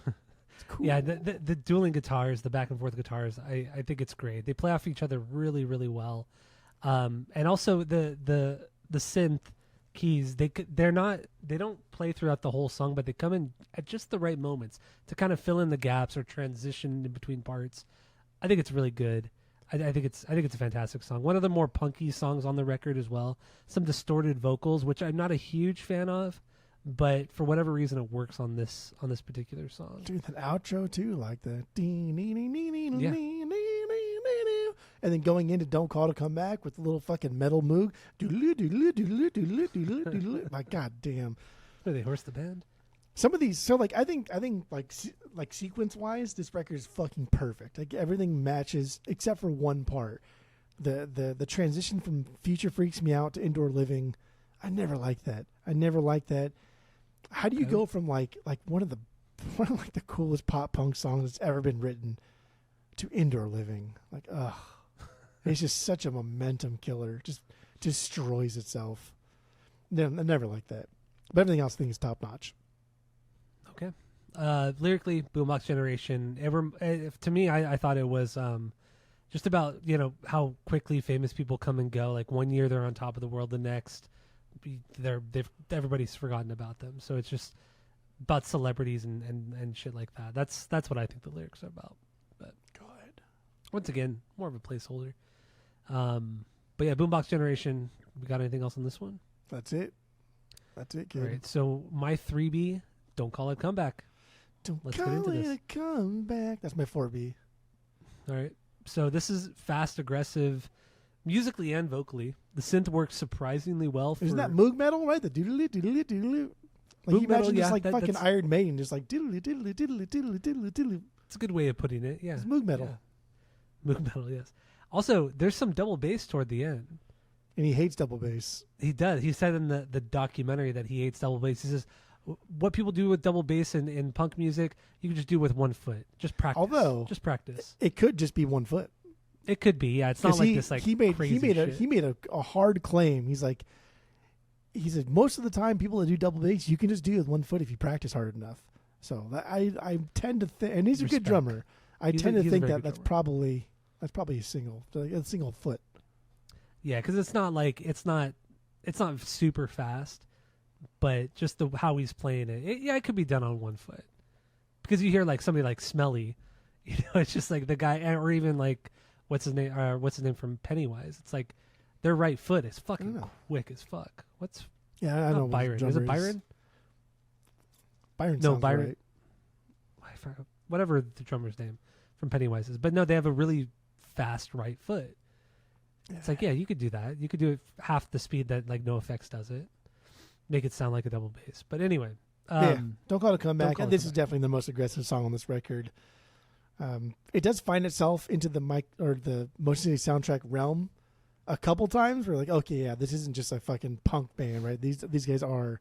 S2: It's cool.
S1: Yeah, the dueling guitars, the back and forth guitars, I think it's great. They play off each other really, really well. And also the synth keys, they don't play throughout the whole song, but they come in at just the right moments to kind of fill in the gaps or transition in between parts. I think it's really good. I think it's a fantastic song. One of the more punky songs on the record as well. Some distorted vocals, which I'm not a huge fan of, but for whatever reason it works on this particular song.
S2: Dude, that outro too, like the
S1: Yeah.
S2: and then going into Don't Call to Come Back with the little fucking metal moog. My god damn.
S1: Are they horse the band?
S2: Some of these, so like I think like sequence wise, this record is fucking perfect. Like everything matches except for one part. The transition from Future Freaks Me Out to Indoor Living, I never liked that. How do you go from like one of like the coolest pop punk songs that's ever been written to Indoor Living? Like, ugh. It's just such a momentum killer. Just destroys itself. No, I never liked that. But everything else I think is top notch.
S1: Okay. Lyrically, Boombox Generation. To me, I thought it was just about how quickly famous people come and go. Like one year they're on top of the world, the next everybody's forgotten about them. So it's just about celebrities and shit like that. That's what I think the lyrics are about. But
S2: God.
S1: Once again, more of a placeholder. But yeah, Boombox Generation. We got anything else on this one?
S2: That's it. That's it, kid.
S1: All right. So my 3B, Don't Call It Comeback. Let's get into this.
S2: It a comeback. That's my 4B.
S1: All right. So this is fast, aggressive, musically and vocally. The synth works surprisingly well.
S2: Isn't that Moog metal, right? The doodly doodly doodly. Like you imagine just like fucking Iron Maiden, just like diddly diddly diddly diddly diddly diddly.
S1: It's a good way of putting it. Yeah.
S2: It's Moog metal.
S1: Yeah. Moog metal, yes. Also, there's some double bass toward the end.
S2: And he hates double bass.
S1: He does. He said in the documentary that he hates double bass. He says, what people do with double bass in punk music, you can just do with one foot. Just practice.
S2: Although,
S1: just practice.
S2: It could just be one foot.
S1: It could be. Yeah, it's not like this. Like
S2: he made a hard claim. He said most of the time people that do double bass, you can just do it with one foot if you practice hard enough. So I tend to think, and he's a good drummer. I tend to think that's probably a single foot.
S1: Yeah, because it's not super fast, but just how he's playing it. It could be done on one foot, because you hear like somebody like Smelly, it's just like the guy, or even like what's his name from Pennywise. It's like their right foot is fucking quick as fuck.
S2: I know
S1: Byron. Is it Byron?
S2: Byron.
S1: Byron.
S2: Right.
S1: I forgot, whatever the drummer's name from Pennywise is, but no, they have a really fast right foot. It's like, you could do that. You could do it half the speed that like NoFX does it. Make it sound like a double bass. But anyway,
S2: Don't Call It a Comeback. This is definitely the most aggressive song on this record. It does find itself into the Motion City soundtrack realm a couple times. We're like, okay, yeah, this isn't just a fucking punk band, right? These guys are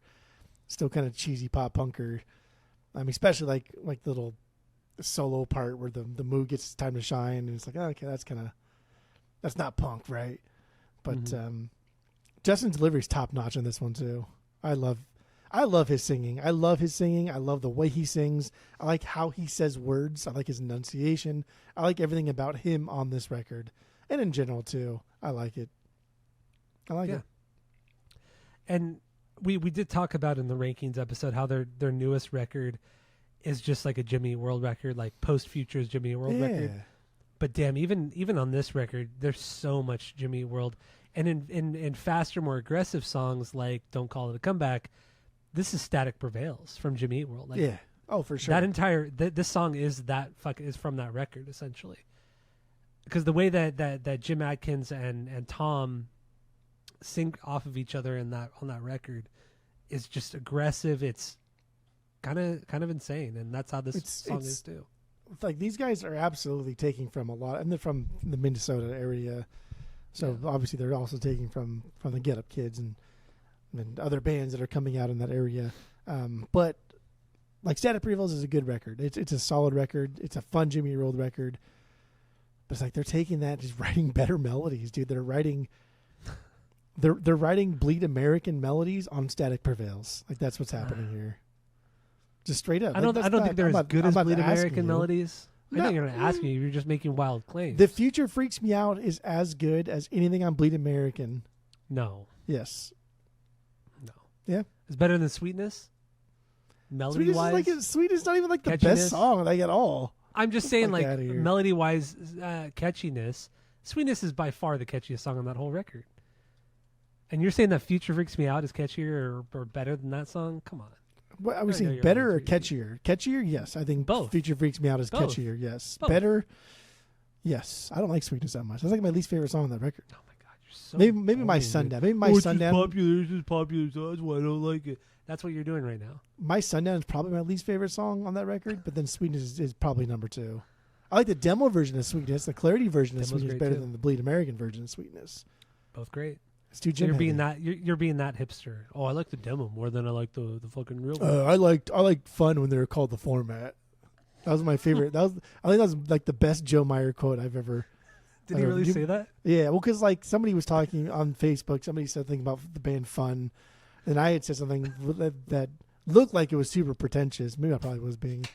S2: still kind of cheesy pop punker. Especially like the little solo part where the Moog gets his time to shine, and it's like, okay, that's not punk, right? But Justin's delivery is top notch on this one too. I love his singing. I love the way he sings. I like how he says words. I like his enunciation. I like everything about him on this record, and in general too. I like it. It.
S1: And we did talk about in the rankings episode how their newest record is just like a Jimmy World record, like post Futures Jimmy World record. But damn, even on this record, there's so much Jimmy World. And in faster, more aggressive songs like Don't Call It a Comeback, this is Static Prevails from Jimmy Eat World. Like,
S2: oh, for sure.
S1: That entire this song is from that record essentially, because the way that Jim Adkins and Tom sync off of each other on that record is just aggressive. It's kind of insane, and that's how this song is too.
S2: Like these guys are absolutely taking from a lot, and they're from the Minnesota area, so obviously they're also taking from the Get Up Kids and other bands that are coming out in that area. But like Static Prevails is a good record. It's a solid record. It's a fun Jimmy World record. But it's like they're taking that, just writing better melodies, dude. They're writing They're writing Bleed American melodies on Static Prevails. Like that's what's happening here. Just straight up.
S1: I don't think they're as good as Bleed American melodies. I
S2: No.
S1: think you're going to ask me. You're just making wild claims.
S2: The Future Freaks Me Out is as good as anything on Bleed American.
S1: No.
S2: Yes.
S1: No.
S2: Yeah.
S1: It's better than Sweetness? Melody-wise?
S2: Sweet is not even like the
S1: Catchiness?
S2: best song like at all.
S1: I'm just saying,
S2: fuck
S1: like,
S2: outta here.
S1: melody-wise, catchiness. Sweetness is by far the catchiest song on that whole record. And you're saying that Future Freaks Me Out is catchier or better than that song? Come on.
S2: What, are we
S1: I know
S2: saying
S1: you're
S2: better or
S1: lying to
S2: catchier? Catchier, yes. I think
S1: Both.
S2: Future Freaks Me Out is
S1: Both.
S2: catchier, yes.
S1: Both.
S2: Better, yes. I don't like Sweetness that much. That's like my least favorite song on that record.
S1: Oh, my God. You're so
S2: Maybe my
S1: boring,
S2: Sundown.
S1: dude.
S2: Maybe my
S1: It's just
S2: Sundown.
S1: popular. It's just popular, so that's why I don't like it. That's what you're doing right now.
S2: My Sundown is probably my least favorite song on that record, but then Sweetness is probably number 2. I like the demo version of Sweetness. The Clarity version of
S1: Demo's
S2: Sweetness is
S1: great,
S2: better
S1: too.
S2: than the Bleed American version of Sweetness.
S1: Both great.
S2: It's too
S1: So
S2: Jim
S1: you're being
S2: heavy.
S1: that you're being that hipster. Oh, I like the demo more than I like the fucking real one.
S2: I liked Fun when they were called The Format. That was my favorite. I think that was like the best Joe Meyer quote I've ever.
S1: Did he really say that?
S2: Yeah, well, because like somebody was talking on Facebook, somebody said something about the band Fun, and I had said something that looked like it was super pretentious. Maybe I probably was being.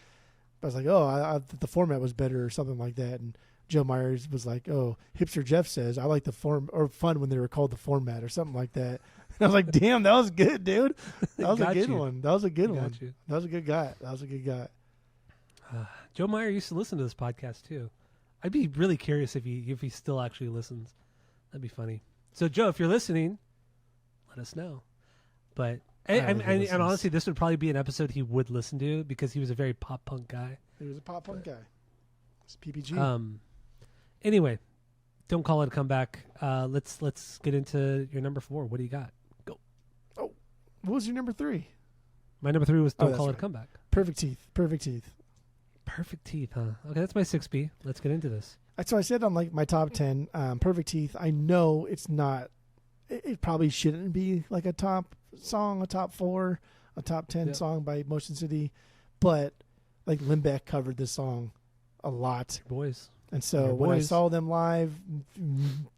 S2: But I was like, oh, the Format was better or something like that, and Joe Myers was like, oh, hipster Jeff says I like the Fun when they were called The Format or something like that. And I was like, damn, that was good, dude. That was a
S1: Got
S2: good
S1: you.
S2: one. That was a good
S1: Got
S2: one.
S1: you.
S2: That was a good guy. That was a good guy.
S1: Joe Meyer used to listen to this podcast too. I'd be really curious if he still actually listens. That'd be funny. So Joe, if you're listening, let us know. But
S2: don't think he
S1: and
S2: listens.
S1: honestly, this would probably be an episode he would listen to because he was a very pop punk guy.
S2: He was a pop punk guy. It's PPG.
S1: Anyway, don't call it a comeback. Let's get into your number 4. What do you got? Go.
S2: What was your number 3?
S1: My number 3 was Don't
S2: that's
S1: Call It
S2: right.
S1: a Comeback.
S2: Perfect Teeth. Perfect Teeth.
S1: Perfect Teeth, huh? Okay, that's my 6B. Let's get into this.
S2: So I said on like my top 10, Perfect Teeth. I know it's not. It probably shouldn't be like a top song, a top 4, a top 10
S1: Yeah.
S2: song by Motion City, but like Limbeck covered this song a lot,
S1: Boys.
S2: and so
S1: Your
S2: when I
S1: boys.
S2: saw them live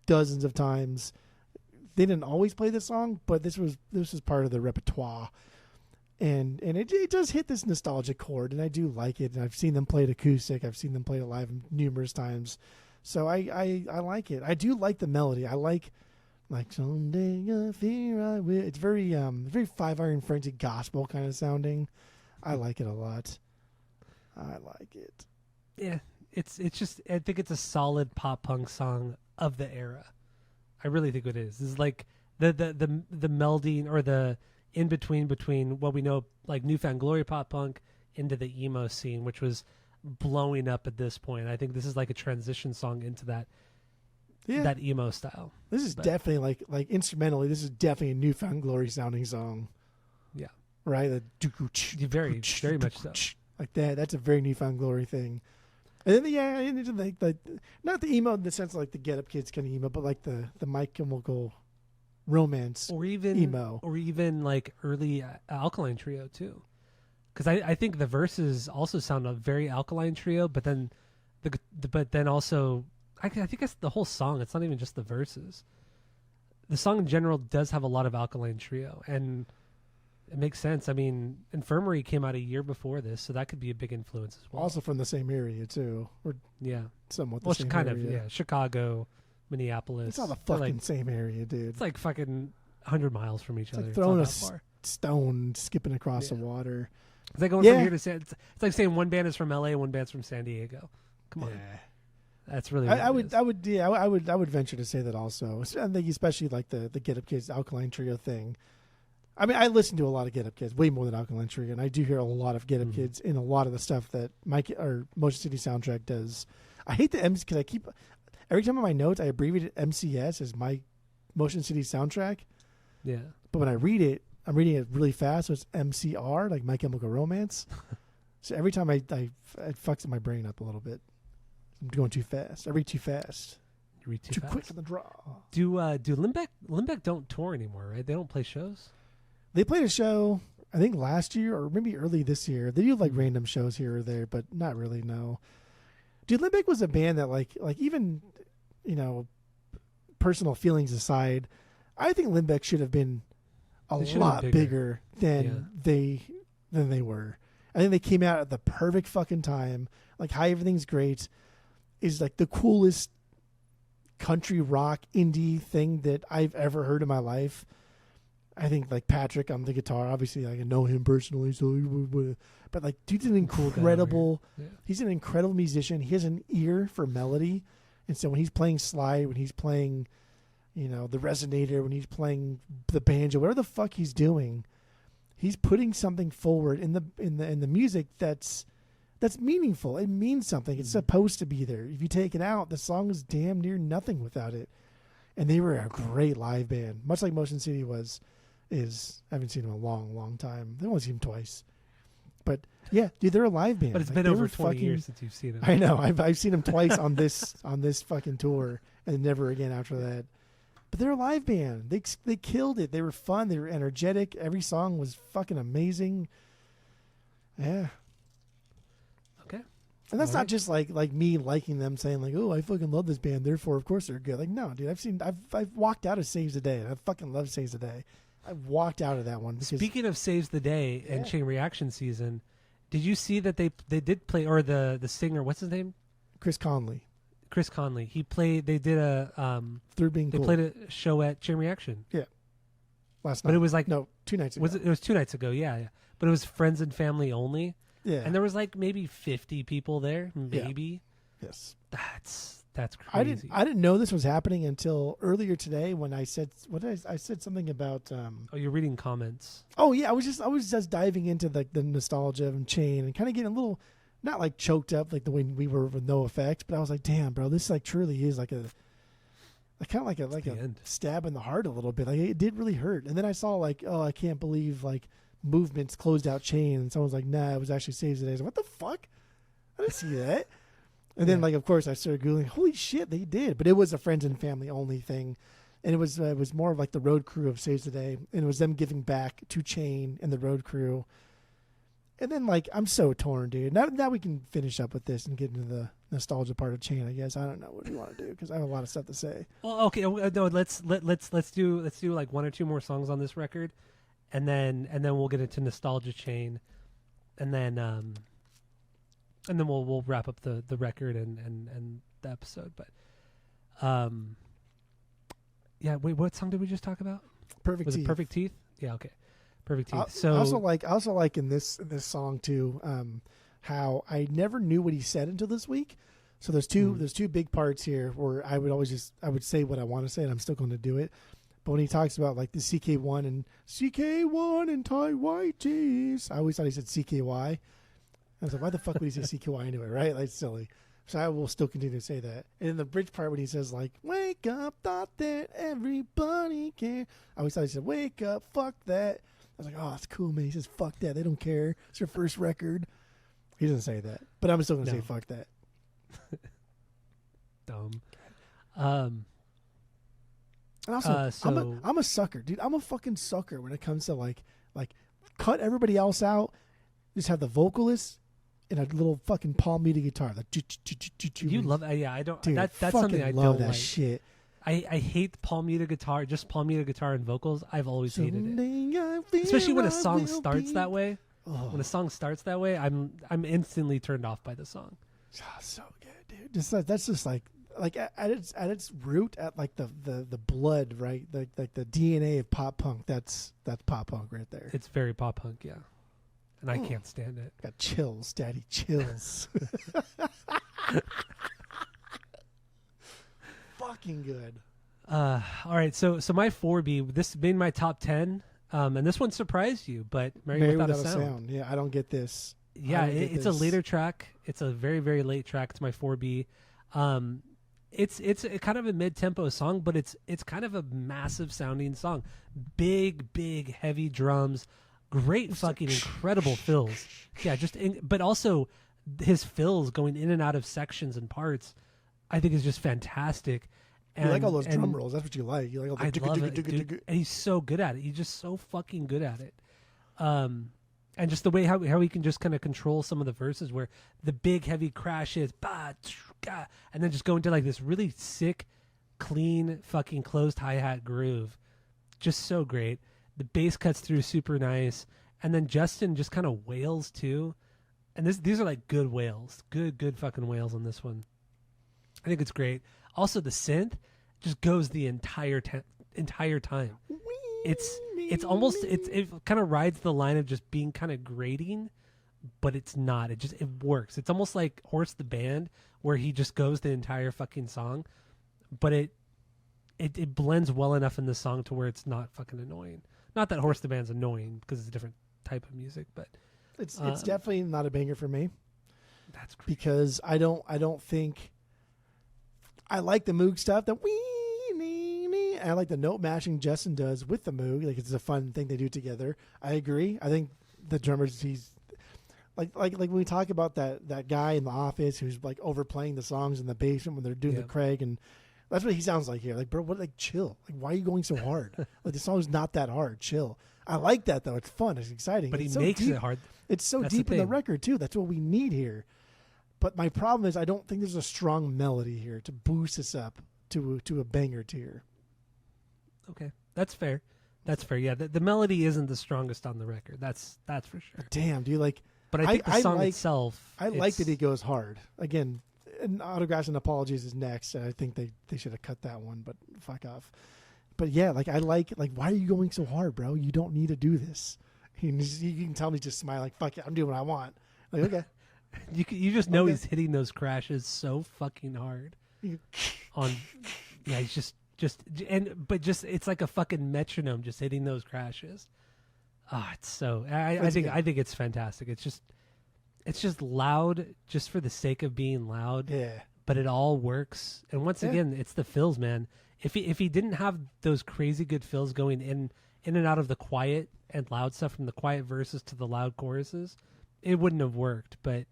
S2: dozens of times, they didn't always play this song, but this was part of the repertoire. And it does hit this nostalgic chord, and I do like it. And I've seen them play it acoustic. I've seen them play it live numerous times. So I like it. I do like the melody. I like someday I fear I will. It's very very Five Iron Frenzy gospel kind of sounding. I like it a lot. I like it.
S1: Yeah, it's just I think it's a solid pop punk song of the era. I really think it is. This is like the melding or the in between what we know like Newfound Glory pop punk into the emo scene, which was blowing up at this point. I think this is like a transition song into that emo style.
S2: This is definitely like instrumentally. This is definitely a Newfound Glory sounding song.
S1: Yeah,
S2: right.
S1: very much so.
S2: Like that. That's a very Newfound Glory thing. And then like not the emo in the sense of like the Get Up Kids kind of emo, but like the My Chemical Romance
S1: or even
S2: emo,
S1: or even like early Alkaline Trio too. Because I think the verses also sound a very Alkaline Trio, but then also I think it's the whole song. It's not even just the verses. The song in general does have a lot of Alkaline Trio, and it makes sense. I mean, Infirmary came out a year before this, so that could be a big influence as well.
S2: also from the same area too, or
S1: yeah,
S2: somewhat the
S1: well,
S2: same
S1: kind
S2: area.
S1: of, yeah. Chicago, Minneapolis.
S2: It's not the
S1: They're
S2: fucking
S1: like,
S2: same area, dude.
S1: it's like fucking 100 miles from each
S2: It's
S1: other.
S2: like
S1: It's
S2: throwing
S1: not
S2: a
S1: that far.
S2: stone skipping across the
S1: Yeah.
S2: water.
S1: It's like going from here to it's like saying one band is from LA, one band's from San Diego. Come on, that's really.
S2: I would venture to say that also. I think especially like the Get Up Kids Alkaline Trio thing. I mean, I listen to a lot of Get Up Kids, way more than Alkaline Trio, and I do hear a lot of Get Up Kids in a lot of the stuff that Motion City Soundtrack does. I hate the M's because I keep every time on my notes I abbreviate it MCS as my Motion City Soundtrack.
S1: Yeah,
S2: but when I read it, I'm reading it really fast, so it's MCR, like My Chemical Romance. So every time it fucks my brain up a little bit. I'm going too fast. I read too fast.
S1: you read too fast.
S2: quick on the draw.
S1: Do Limbeck don't tour anymore, right? They don't play shows.
S2: They played a show, I think last year or maybe early this year. They do like random shows here or there, but not really. No, dude, Limbeck was a band that like even, personal feelings aside, I think Limbeck should have been a
S1: They should have
S2: lot
S1: been
S2: bigger than they were. I think they came out at the perfect fucking time. Like, Hi, Everything's Great is like the coolest country rock indie thing that I've ever heard in my life. I think like Patrick on the guitar, obviously like I know him personally, but like dude's an incredible, he's an incredible musician. He has an ear for melody. And so when he's playing slide, when he's playing, you know, the resonator, when he's playing the banjo, whatever the fuck he's doing, he's putting something forward in the music that's meaningful. It means something. It's supposed to be there. If you take it out, the song is damn near nothing without it. And they were a great live band, much like Motion City is. I haven't seen them in a long, long time. I've only seen them twice. But yeah, dude, they're a live band.
S1: But it's
S2: like,
S1: been over 20 years since you've seen them.
S2: I know. I've seen them twice on this fucking tour, and never again after that. But they're a live band. They killed it. They were fun. They were energetic. Every song was fucking amazing. Yeah.
S1: Okay.
S2: And that's not just like me liking them, saying like, "Oh, I fucking love this band, therefore of course they're good." Like, no, dude, I've walked out of Saves the Day, and I fucking love Saves the Day. I walked out of that one.
S1: Speaking of Saves the Day and Chain Reaction season, did you see that they did play, or the singer, what's his name?
S2: Chris Conley.
S1: He played. They did a
S2: Through Being
S1: They
S2: Cool.
S1: played a show at Chain Reaction.
S2: Yeah. Last night.
S1: But it was like
S2: 2 nights ago.
S1: It was 2 nights ago. Yeah. But it was friends and family only.
S2: Yeah.
S1: And there was like maybe 50 people there, maybe.
S2: Yeah. Yes.
S1: That's crazy.
S2: I didn't know this was happening until earlier today when I said I said something about.
S1: Oh, you're reading comments.
S2: Oh yeah, I was just diving into the nostalgia of Chain and kind of getting a little, not like choked up like the way we were with No Effect, but I was like, damn, bro, this like truly is like a kind of like a
S1: end.
S2: stab in the heart a little bit. Like it did really hurt. And then I saw like, oh, I can't believe like Movement's closed out Chain, and someone's like, nah, it was actually Saves the Day. I was like, what the fuck? I didn't see that. And then, like, of course, I started Googling, holy shit, they did. But it was a friends and family only thing. And it was more of like the road crew of Saves the Day. And it was them giving back to Chain and the road crew. And then, like, I'm so torn, dude. Now we can finish up with this and get into the nostalgia part of Chain, I guess. I don't know what you want to do because I have a lot of stuff to say.
S1: Well, okay, no, let's do like one or two more songs on this record, and then we'll get into nostalgia Chain, and then we'll wrap up the record and the episode. But yeah, wait, what song did we just talk about?
S2: Perfect Teeth.
S1: It Perfect Teeth? Yeah, okay. Perfect Teeth.
S2: I also like in this song too, how I never knew what he said until this week. So there's two big parts here where I would say what I want to say, and I'm still going to do it. But when he talks about like the CK1 and Thai white cheese, I always thought he said CKY. I was like, why the fuck would he say CKY anyway, right? Like, silly. So I will still continue to say that. And in the bridge part when he says, like, wake up, thought that everybody cared. I always thought he said, wake up, fuck that. I was like, oh, that's cool, man. He says, fuck that. They don't care. It's their first record. He doesn't say that. But I'm still going to say, fuck that.
S1: Dumb.
S2: And also, I'm a sucker, dude. I'm a fucking sucker when it comes to, like cut everybody else out. Just have the vocalist and a little fucking palm muted guitar. Like,
S1: you love yeah, I don't.
S2: Dude,
S1: that's something I
S2: love
S1: don't
S2: that
S1: like.
S2: shit.
S1: I hate palm muted guitar, just palm muted guitar and vocals. I've always hated it. Especially when a song starts that way.
S2: Oh.
S1: When a song starts that way, I'm instantly turned off by the song.
S2: Oh, so good, dude. That's just like at its root, at like the blood, right? Like the DNA of pop punk. That's pop punk right there.
S1: It's very pop punk, yeah. And I can't stand it.
S2: Got chills, daddy, chills. Fucking good.
S1: All right, so my 4B, this made my top 10, and this one surprised you, but Married Without a Sound.
S2: Yeah, I don't get this.
S1: Yeah, it's a later track. It's a very, very late track. It's my 4B. It's a kind of a mid-tempo song, but it's kind of a massive sounding song. Big, heavy drums. Great fucking incredible fills. Yeah, but also his fills going in and out of sections and parts, I think is just fantastic. And,
S2: you like all those drum rolls. That's what you like. You like all the
S1: I love it, dude. And he's so good at it. He's just so fucking good at it. And just the way how he can just kind of control some of the verses where the big heavy crashes, and then just go into like this really sick, clean, fucking closed hi-hat groove. just so great. The bass cuts through super nice, and then Justin just kind of wails too. And these are like good wails, good fucking wails on this one. I think it's great. Also, the synth just goes the entire time. It kind of rides the line of just being kind of grating, but it's not. It works. It's almost like Horse the Band, where he just goes the entire fucking song, but it blends well enough in the song to where it's not fucking annoying. Not that Horse the Band's annoying because it's a different type of music, but
S2: it's definitely not a banger for me.
S1: That's crazy.
S2: Because I don't think I like the Moog stuff. I like the note mashing Justin does with the Moog. Like, it's a fun thing they do together. I agree. I think the drummers, he's like when we talk about that guy in the office who's like overplaying the songs in the basement when they're doing the Craig, and that's what he sounds like here. Like, bro, what? Like, chill. Like, why are you going so hard? Like, the song's not that hard. Chill. I like that though. It's fun. It's exciting.
S1: But
S2: it's
S1: he makes
S2: deep.
S1: it hard.
S2: It's so deep in the record too. That's what we need here. But my problem is I don't think there's a strong melody here to boost us up to a banger tier.
S1: Okay, that's fair. That's fair. Yeah, the melody isn't the strongest on the record. That's for sure.
S2: But damn, dude, like.
S1: But I think the song itself.
S2: I like that he goes hard. Again, and Autographs and Apologies is next. And I think they should have cut that one, but fuck off. But yeah, like I like why are you going so hard, bro? You don't need to do this. You can tell me just smile like fuck it, I'm doing what I want. Like, okay.
S1: You just know he's hitting those crashes so fucking hard. He's just it's like a fucking metronome just hitting those crashes. It's so I think it's fantastic. It's just loud just for the sake of being loud.
S2: Yeah.
S1: But it all works. And once again, it's the fills, man. If he didn't have those crazy good fills going in and out of the quiet and loud stuff, from the quiet verses to the loud choruses, it wouldn't have worked. But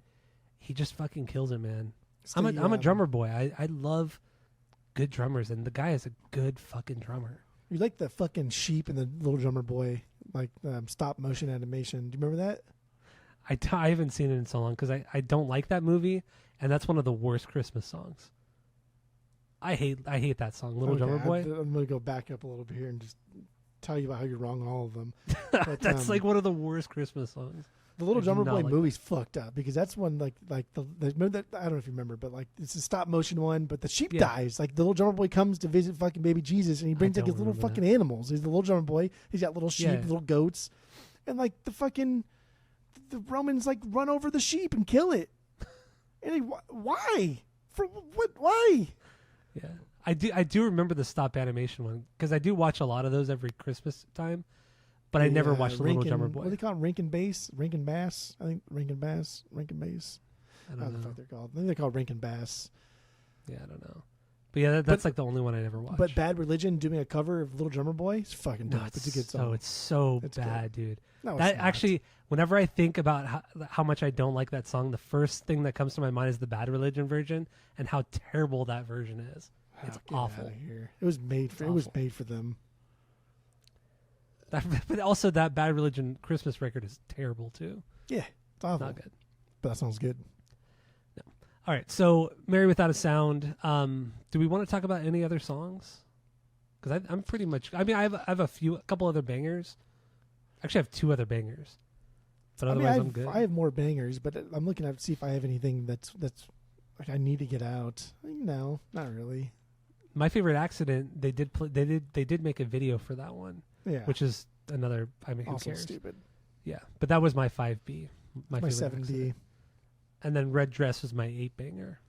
S1: he just fucking kills it, man. I'm a drummer boy. I love good drummers, and the guy is a good fucking drummer.
S2: You like the fucking sheep and the Little Drummer Boy, like stop motion animation. Do you remember that?
S1: I haven't seen it in so long because I don't like that movie, and that's one of the worst Christmas songs. I hate that song, Little Drummer Boy.
S2: I'm going to go back up a little bit here and just tell you about how you're wrong on all of them.
S1: But, that's like one of the worst Christmas songs.
S2: The Little Drummer Boy movie's fucked up because that's one like remember that, I don't know if you remember, but like it's a stop motion one, but the sheep dies. Like the Little Drummer Boy comes to visit fucking baby Jesus, and he brings like his little fucking animals. He's the Little Drummer Boy. He's got little sheep, little goats, and like the Romans like run over the sheep and kill it. And why? For what? Why?
S1: Yeah, I do remember the stop animation one because I do watch a lot of those every Christmas time. But I never watched the Little Drummer Boy.
S2: What do they call them? Rankin Bass? Rankin Bass? I think Rankin Bass. Rankin Bass.
S1: I don't know.
S2: What the fuck they're called. I think they're called Rankin Bass.
S1: Yeah, I don't know. But yeah, that's like the only one I never watched.
S2: But Bad Religion doing a cover of Little Drummer Boy is fucking dope. It's a good song.
S1: It's so bad, dude.
S2: No,
S1: that actually, whenever I think about how much I don't like that song, the first thing that comes to my mind is the Bad Religion version and how terrible that version is. It's awful.
S2: Here. It was made for them.
S1: But also that Bad Religion Christmas record is terrible too.
S2: Yeah, it's awful.
S1: Not good.
S2: But that sounds good.
S1: No. All right, so Mary Without a Sound. Do we want to talk about any other songs? Because I'm pretty much. I mean, I have a couple other bangers. Actually, I have two other bangers. But otherwise, I'm good.
S2: I have more bangers, but I'm looking to see if I have anything that's like I need to get out. No, not really.
S1: My Favorite Accident. They did make a video for that one. Yeah, which is another. I mean, who
S2: also
S1: cares?
S2: Stupid.
S1: Yeah, but that was my 5B.
S2: My 7B.
S1: And then Red Dress was my 8 banger.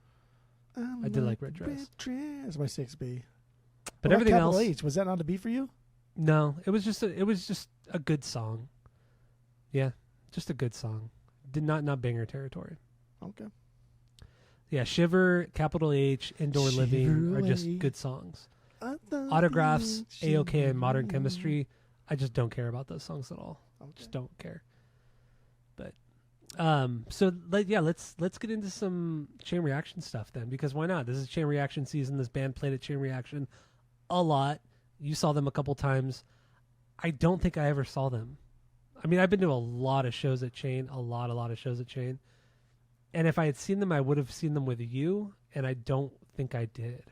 S1: I did like Red Dress.
S2: Red Dress, my 6B.
S1: But everything else,
S2: H, was that not a B for you?
S1: No, it was just a good song. Yeah, just a good song. Did not banger territory.
S2: Okay.
S1: Yeah, Shiver, Capital H, Indoor Living are just good songs. Autographs, A-OK, and Modern Chemistry. I just don't care about those songs at all. Okay. Just don't care. But let's get into some Chain Reaction stuff then, because why not? This is Chain Reaction season. This band played at Chain Reaction a lot. You saw them a couple times. I don't think I ever saw them. I mean, I've been to a lot of shows at Chain, a lot of shows at Chain. And if I had seen them, I would have seen them with you, and I don't think I did.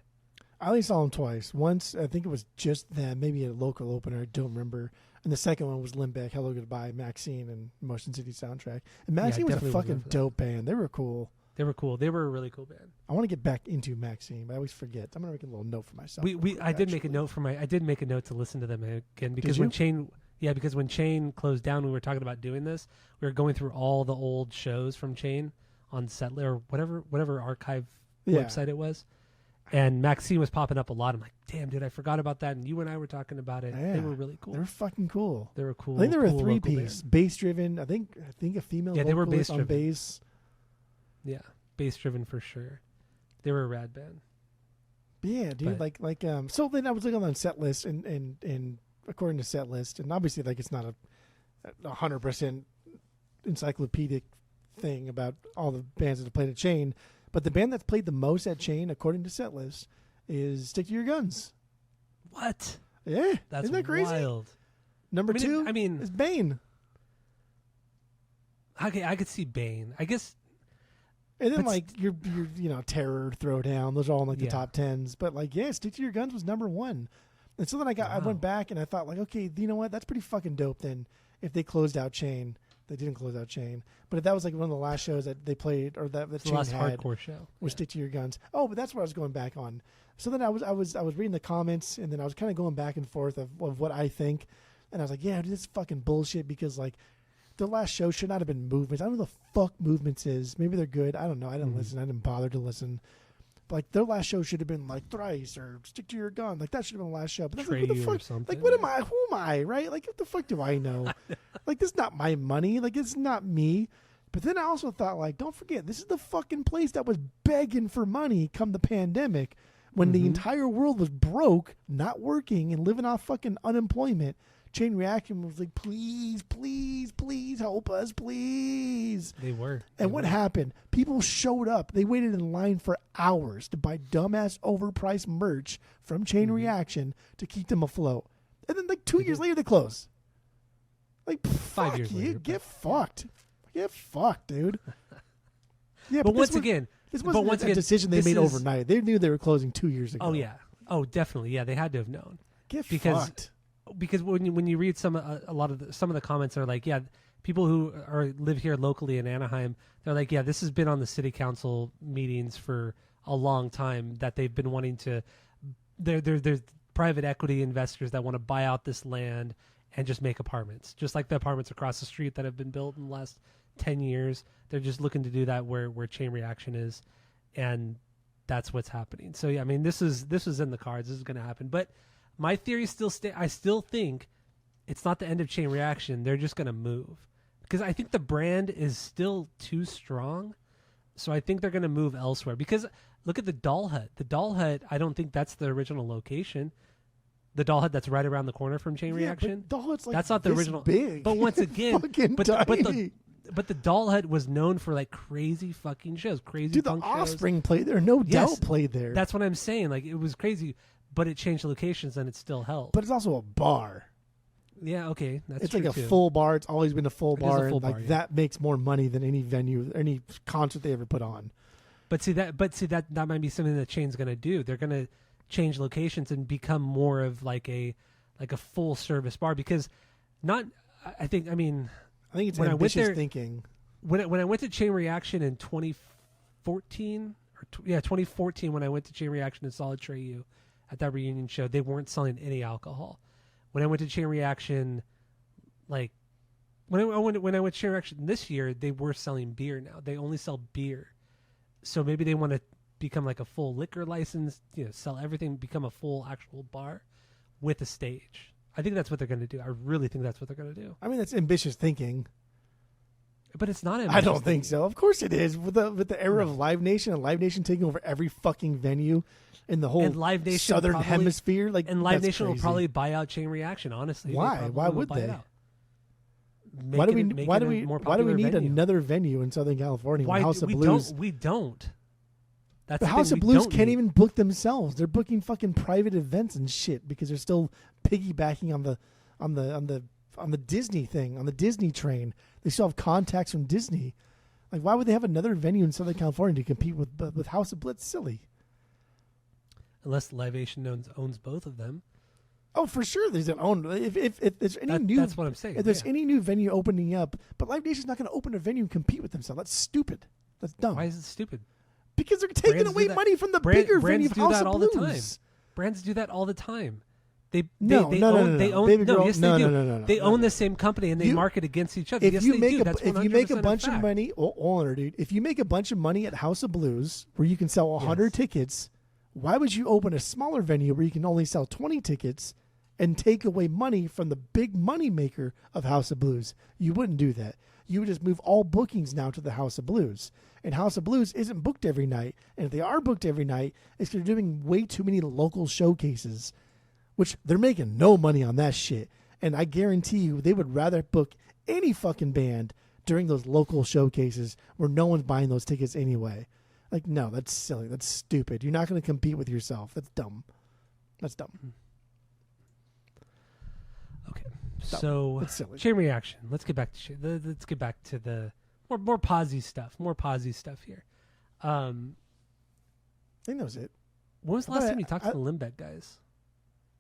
S2: I only saw them twice. Once, I think it was just them, maybe a local opener. I don't remember. And the second one was Limbeck, Hello Goodbye, Maxine, and Motion City Soundtrack. And Maxine was a fucking dope band. They were cool.
S1: They were cool. They were a really cool band.
S2: I want to get back into Maxine, but I always forget. I'm gonna make a little note for myself.
S1: I did make a note to listen to them again because when Chain closed down, we were talking about doing this. We were going through all the old shows from Chain on Setler or whatever archive website it was, and Maxine was popping up a lot. I'm like, damn, dude, I forgot about that. And you and I were talking about it.
S2: Yeah.
S1: They were really cool.
S2: They were fucking cool.
S1: They were cool.
S2: I think they were
S1: cool
S2: a 3-piece, bass driven. I think a female.
S1: Yeah, they were bass
S2: on
S1: driven.
S2: Bass.
S1: Yeah, bass driven for sure. They were a rad band.
S2: Yeah, dude. So then I was looking on set list and according to set list, and obviously like it's not a 100% encyclopedic thing about all the bands that have played at Chain, but the band that's played the most at Chain according to set list is Stick to Your Guns.
S1: What?
S2: Yeah,
S1: That's
S2: isn't that crazy?
S1: wild.
S2: Number two,
S1: I mean,
S2: is Bane.
S1: Okay, I could see Bane. I guess.
S2: And then like your Terror, Throwdown, those are all in like the
S1: Yeah.
S2: top 10s. But like Stick to Your Guns was number 1. And so then I went back and I thought like, okay, you know what? That's pretty fucking dope. Then if they closed out Chain, they didn't close out Chain. But if that was like one of the last shows that they played or that
S1: the
S2: Chain
S1: last
S2: had
S1: hardcore show
S2: was Stick to Your Guns. Oh, but that's what I was going back on. So then I was reading the comments and then I was kind of going back and forth of what I think. And I was like, yeah, dude, this is fucking bullshit because like the last show should not have been Movements. I don't know what the fuck Movements is. Maybe they're good. I don't know. I didn't listen. I didn't bother to listen. But like their last show should have been like Thrice or Stick to Your Gun. Like that should have been the last show. But that's like, what the fuck?
S1: Or something.
S2: Like what am I? Who am I? Right? Like what the fuck do I know? Like this is not my money. Like it's not me. But then I also thought like, don't forget, this is the fucking place that was begging for money come the pandemic when the entire world was broke, not working, and living off fucking unemployment. Chain Reaction was like, please, please, please help us, please.
S1: They were.
S2: And what happened? People showed up. They waited in line for hours to buy dumbass overpriced merch from Chain Reaction to keep them afloat. And then like 2 years later, they close. Like
S1: 5 years later.
S2: Get fucked. Get fucked, dude. Yeah,
S1: But once again,
S2: this wasn't a decision they made overnight. They knew they were closing 2 years ago.
S1: Oh yeah. Oh, definitely. Yeah, they had to have known.
S2: Get fucked.
S1: Because when you read some of the comments are like, yeah, people who live here locally in Anaheim, they're like, yeah, this has been on the city council meetings for a long time that they've been wanting to. There's private equity investors that want to buy out this land and just make apartments, just like the apartments across the street that have been built in the last 10 years. They're just looking to do that where Chain Reaction is, and that's what's happening. So yeah, I mean, this is in the cards. This is going to happen, but. My theory still I still think it's not the end of Chain Reaction. They're just going to move because I think the brand is still too strong. So I think they're going to move elsewhere because look at the Doll Hut. The Doll Hut, I don't think that's the original location. The Doll Hut that's right around the corner from Chain Reaction.
S2: But Doll Hut's like
S1: that's not the original.
S2: Big.
S1: But once again, but the Doll Hut was known for like crazy fucking shows, crazy.
S2: Dude, the Offspring played there. No doubt played there.
S1: That's what I'm saying. Like it was crazy. But it changed locations and it still held.
S2: But it's also a bar.
S1: Yeah, okay.
S2: It's like a full bar. It's always been a full bar. That makes more money than any venue, any concert they ever put on.
S1: But see that might be something that Chain's going to do. They're going to change locations and become more of like a full service bar because I think
S2: it's ambitious thinking.
S1: When I went to Chain Reaction in 2014 2014 when I went to Chain Reaction and saw Atreyu at that reunion show, they weren't selling any alcohol. When I went to Chain Reaction, like when I went to Chain Reaction this year, they were selling beer now. They only sell beer, so maybe they want to become like a full liquor license, sell everything, become a full actual bar with a stage. I think that's what they're going to do. I really think that's what they're going to do.
S2: I mean, that's ambitious thinking.
S1: But it's not ambitious.
S2: I don't think so. Of course it is. With the era of Live Nation and Live Nation taking over every fucking venue in the whole southern hemisphere,
S1: and Live Nation will probably buy out Chain Reaction. Honestly,
S2: why? Why would they? Why do we need another venue in Southern California?
S1: Why
S2: House of Blues?
S1: We don't. That's
S2: the House of Blues can't even book themselves. They're booking fucking private events and shit because they're still piggybacking on the Disney thing, on the Disney train. They still have contacts from Disney. Like, why would they have another venue in Southern California to compete with House of Blues? It's silly.
S1: unless Live owns both of them.
S2: Oh, for sure, there's an own. If there's any new,
S1: that's what I'm saying.
S2: If there's any new venue opening up, but Live Nation's not going to open a venue and compete with themselves. That's stupid. That's dumb.
S1: Why is it stupid?
S2: Because they're taking
S1: Brands
S2: away
S1: do that.
S2: money from the bigger venue of
S1: do
S2: House
S1: that
S2: of
S1: all
S2: Blues.
S1: the time. Brands do that all the time. They
S2: No.
S1: own
S2: Baby girl,
S1: yes,
S2: no,
S1: they do.
S2: no.
S1: They own the same company and they market against each other.
S2: If
S1: Yes,
S2: you
S1: they
S2: make
S1: do.
S2: a
S1: That's
S2: if you make a
S1: 100%
S2: bunch of
S1: fact.
S2: money, dude, if you make a bunch of money at House of Blues where you can sell 100 tickets, why would you open a smaller venue where you can only sell 20 tickets and take away money from the big money maker of House of Blues? You wouldn't do that. You would just move all bookings now to the House of Blues. And House of Blues isn't booked every night. And if they are booked every night, it's because they're doing way too many local showcases, which they're making no money on that shit. And I guarantee you they would rather book any fucking band during those local showcases where no one's buying those tickets anyway. Like, no, that's silly. That's stupid. You're not going to compete with yourself. That's dumb. That's dumb.
S1: Okay,
S2: Dumb.
S1: so
S2: That's silly.
S1: chain reaction. Let's get back to the more posy stuff. More posy stuff here.
S2: I think that was it.
S1: When was the last
S2: But
S1: time you talked to the Limbeck guys?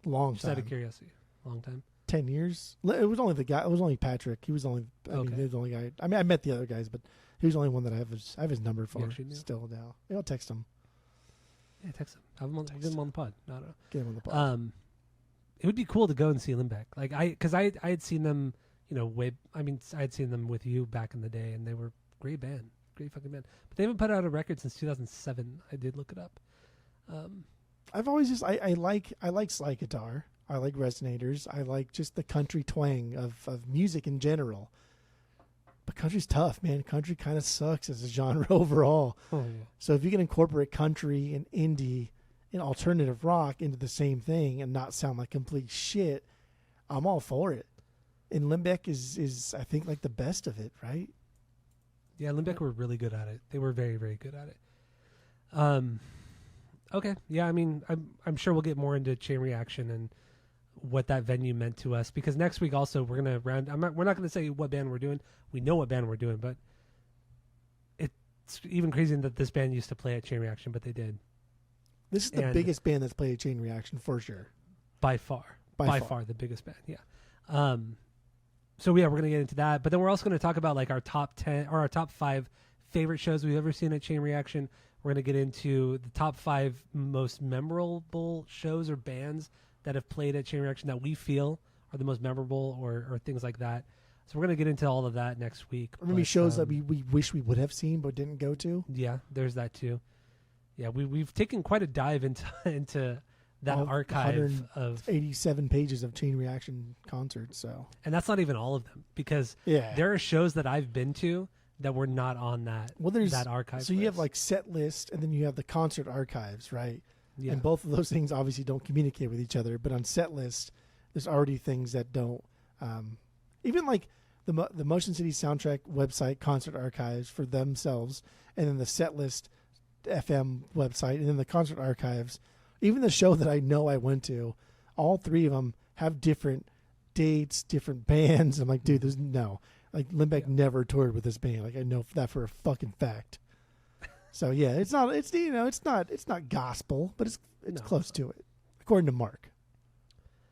S2: Long
S1: Just
S2: time.
S1: out of curiosity. Long time.
S2: 10 years. It was only the guy. It was only Patrick. He was the only. I mean,
S1: Okay.
S2: he was the only guy. I mean, I met the other guys, but he was the only one that I have his number for
S1: actually knew.
S2: still now. Maybe I'll text him.
S1: Yeah, text him. Have him on, get him on the pod. No.
S2: Get him on the pod.
S1: It would be cool to go and see Limbeck. Like because I had seen them, I had seen them with you back in the day, and they were great band, great fucking band. But they haven't put out a record since 2007. I did look it up.
S2: I've always just I like slide guitar. I like resonators. I like just the country twang of music in general. But country's tough, man. Country kind of sucks as a genre overall.
S1: Oh yeah.
S2: So if you can incorporate country and indie and alternative rock into the same thing and not sound like complete shit, I'm all for it. And Limbeck is I think like the best of it, right?
S1: Yeah, Limbeck were really good at it. They were very, very good at it. Okay. Yeah, I mean, I'm sure we'll get more into Chain Reaction and what that venue meant to us, because next week also we're gonna we're not gonna say what band we're doing. We know what band we're doing, but it's even crazy that this band used to play at Chain Reaction, but they did.
S2: This is the biggest band that's played Chain Reaction for sure.
S1: By far the biggest band. Yeah. So yeah, we're gonna get into that, but then we're also gonna talk about like our top 10 or our top 5 favorite shows we've ever seen at Chain Reaction. We're gonna get into the top 5 most memorable shows or bands that have played at Chain Reaction that we feel are the most memorable or things like that. So we're going to get into all of that next week.
S2: Or maybe shows that we wish we would have seen but didn't go to.
S1: Yeah, there's that too. Yeah, we've taken quite a dive into that archive of
S2: 87 pages of Chain Reaction concerts. So,
S1: and that's not even all of them, because there are shows that I've been to that were not on that.
S2: Well, there's
S1: that archive.
S2: So you have like set list, and then you have the concert archives, right?
S1: Yeah.
S2: And both of those things obviously don't communicate with each other. But on set list, there's already things that don't. Even like the Motion City Soundtrack website concert archives for themselves, and then the set list FM website, and then the concert archives. Even the show that I know I went to, all 3 of them have different dates, different bands. I'm like, dude, there's no. Like Limbeck never toured with this band. Like I know that for a fucking fact. So yeah, it's not gospel, but it's close to it, according to Mark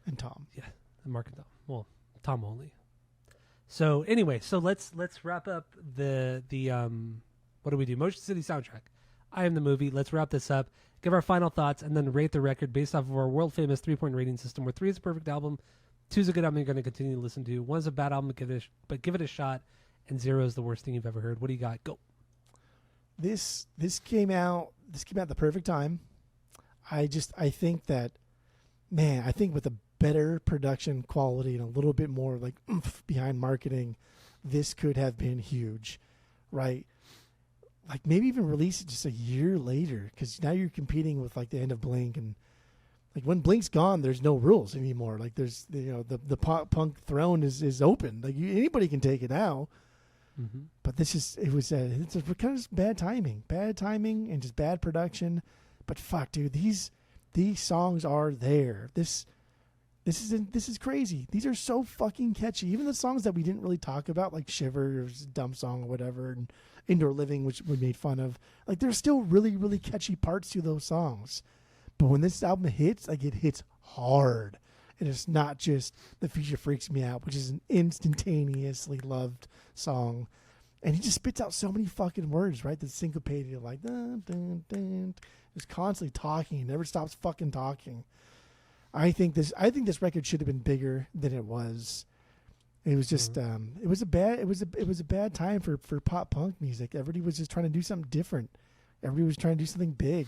S2: and Tom.
S1: Yeah, Mark and Tom. Well, Tom only. So anyway, let's wrap up the what do we do? Motion City Soundtrack. I Am the Movie. Let's wrap this up. Give our final thoughts and then rate the record based off of our world famous 3-point rating system, where 3 is a perfect album, 2 is a good album you're going to continue to listen to, 1 is a bad album, but give it a shot, and 0 is the worst thing you've ever heard. What do you got? Go.
S2: This came out at the perfect time. I think that, man, I think with a better production quality and a little bit more like oomph behind marketing, this could have been huge, right? Like maybe even release it just a year later, because now you're competing with like the end of Blink, and like when Blink's gone, there's no rules anymore. Like there's the pop punk throne is open. Like anybody can take it now.
S1: Mm-hmm.
S2: But it's kind of bad timing, and just bad production. But fuck, dude, these songs are there. This is crazy. These are so fucking catchy. Even the songs that we didn't really talk about, like Shiver, or Dumb Song or whatever, and Indoor Living, which we made fun of, like there's still really, really catchy parts to those songs. But when this album hits, like it hits hard. And it's not just The Future Freaks Me Out, which is an instantaneously loved song. And he just spits out so many fucking words, right? That's syncopated, like, dun, dun, dun. Just constantly talking. He never stops fucking talking. I think this record should have been bigger than it was. It was just it was a bad time for pop punk music. Everybody was just trying to do something different. Everybody was trying to do something big.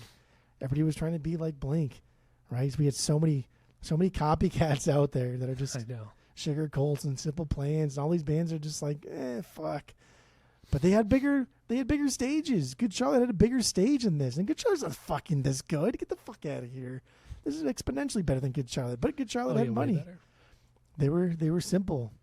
S2: Everybody was trying to be like Blink, right? So we had so many copycats out there that are just Sugar Cults and Simple Plans, and all these bands are just like, fuck. But they had bigger stages. Good Charlotte had a bigger stage than this, and Good Charlotte's not fucking this good. Get the fuck out of here. This is exponentially better than Good Charlotte, but Good Charlotte had money. They were simple.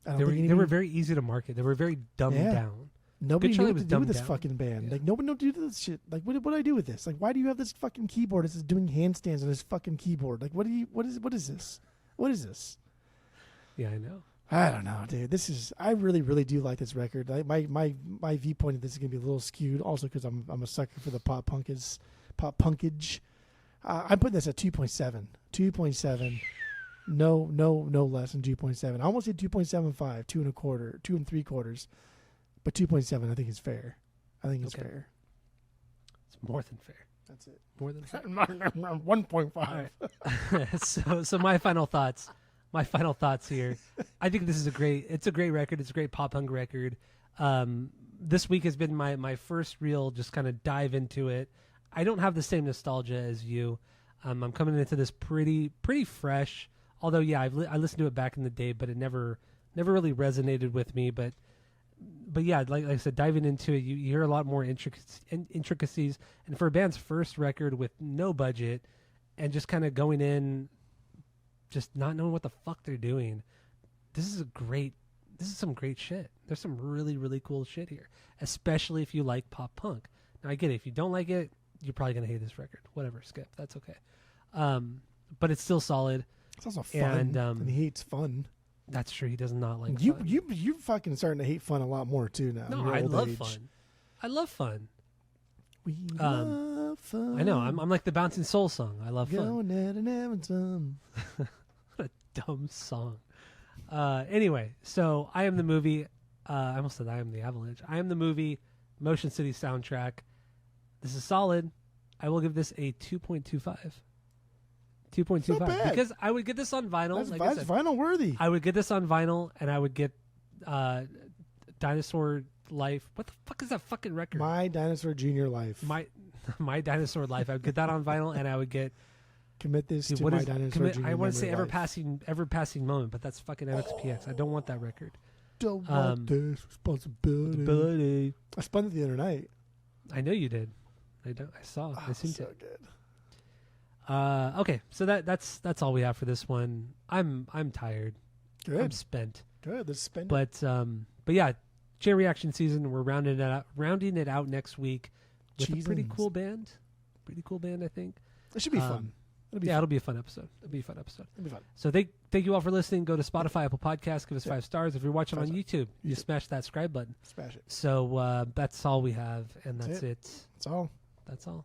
S1: They were very easy to market. They were very dumbed down.
S2: Nobody knew what to do with this fucking band. Like, nobody knew what to do with this shit. Like, what do I do with this? Like, why do you have this fucking keyboard? This is doing handstands on this fucking keyboard. Like, what is this? What is this?
S1: Yeah, I know.
S2: I don't know, dude. I really, really do like this record. Like, my viewpoint of this is gonna be a little skewed, also because I'm a sucker for the pop punkage. I'm putting this at 2.7. 2.7. No less than 2.7. I almost did 2.75, 2 1/4, 2 3/4. But 2.7, I think is fair. I think it's fair.
S1: It's more than fair.
S2: That's it.
S1: More than fair.
S2: 1.5.
S1: Right. So my final thoughts. My final thoughts here. I think this is a great record. It's a great pop punk record. This week has been my first real just kind of dive into it. I don't have the same nostalgia as you. I'm coming into this pretty fresh. Although, yeah, I listened to it back in the day, but it never really resonated with me. But yeah, like I said, diving into it, you hear a lot more intricacies. And for a band's first record with no budget and just kind of going in, just not knowing what the fuck they're doing, this is some great shit. There's some really, really cool shit here, especially if you like pop punk. Now, I get it. If you don't like it, you're probably going to hate this record. Whatever, skip. That's okay. But it's still solid.
S2: It's also fun. And he hates fun.
S1: That's true. He does not like
S2: you.
S1: fun.
S2: You fucking starting to hate fun a lot more too now.
S1: No, I love fun. I love fun.
S2: We love fun.
S1: I know. I'm like the Bouncing Soul song. I love fun.
S2: Going out and having some.
S1: What a dumb song. Anyway, so I Am the Movie. I almost said I Am the Avalanche. I Am the Movie. Motion City soundtrack. This is solid. I will give this a 2.25. 2.25 because I would get this on vinyl.
S2: That's vinyl worthy.
S1: I would get this on vinyl, and I would get Dinosaur Life. What the fuck is that fucking record?
S2: My Dinosaur Junior Life.
S1: My Dinosaur Life. I would get that on vinyl, and I would get
S2: Commit This to My Dinosaur Junior.
S1: I want to say Ever
S2: Life.
S1: Passing Moment, but that's fucking MXPX. I don't want that record.
S2: Don't want this responsibility. I spun it the other night.
S1: I know you did. I saw. I seen
S2: so
S1: it.
S2: Good.
S1: Okay, so that's all we have for this one. I'm tired.
S2: Good.
S1: I'm spent.
S2: Good. Let's spend
S1: it. But yeah, Chain Reaction season. We're rounding it out next week with a pretty cool band. Pretty cool band, I think.
S2: It should be fun.
S1: It'll be a fun episode. It'll be a fun. So thank you all for listening. Go to Spotify, Apple Podcasts, give us 5 stars. If you're watching on YouTube, you smash that subscribe button.
S2: Smash it.
S1: So that's all we have, and that's it.
S2: That's all.
S1: That's all.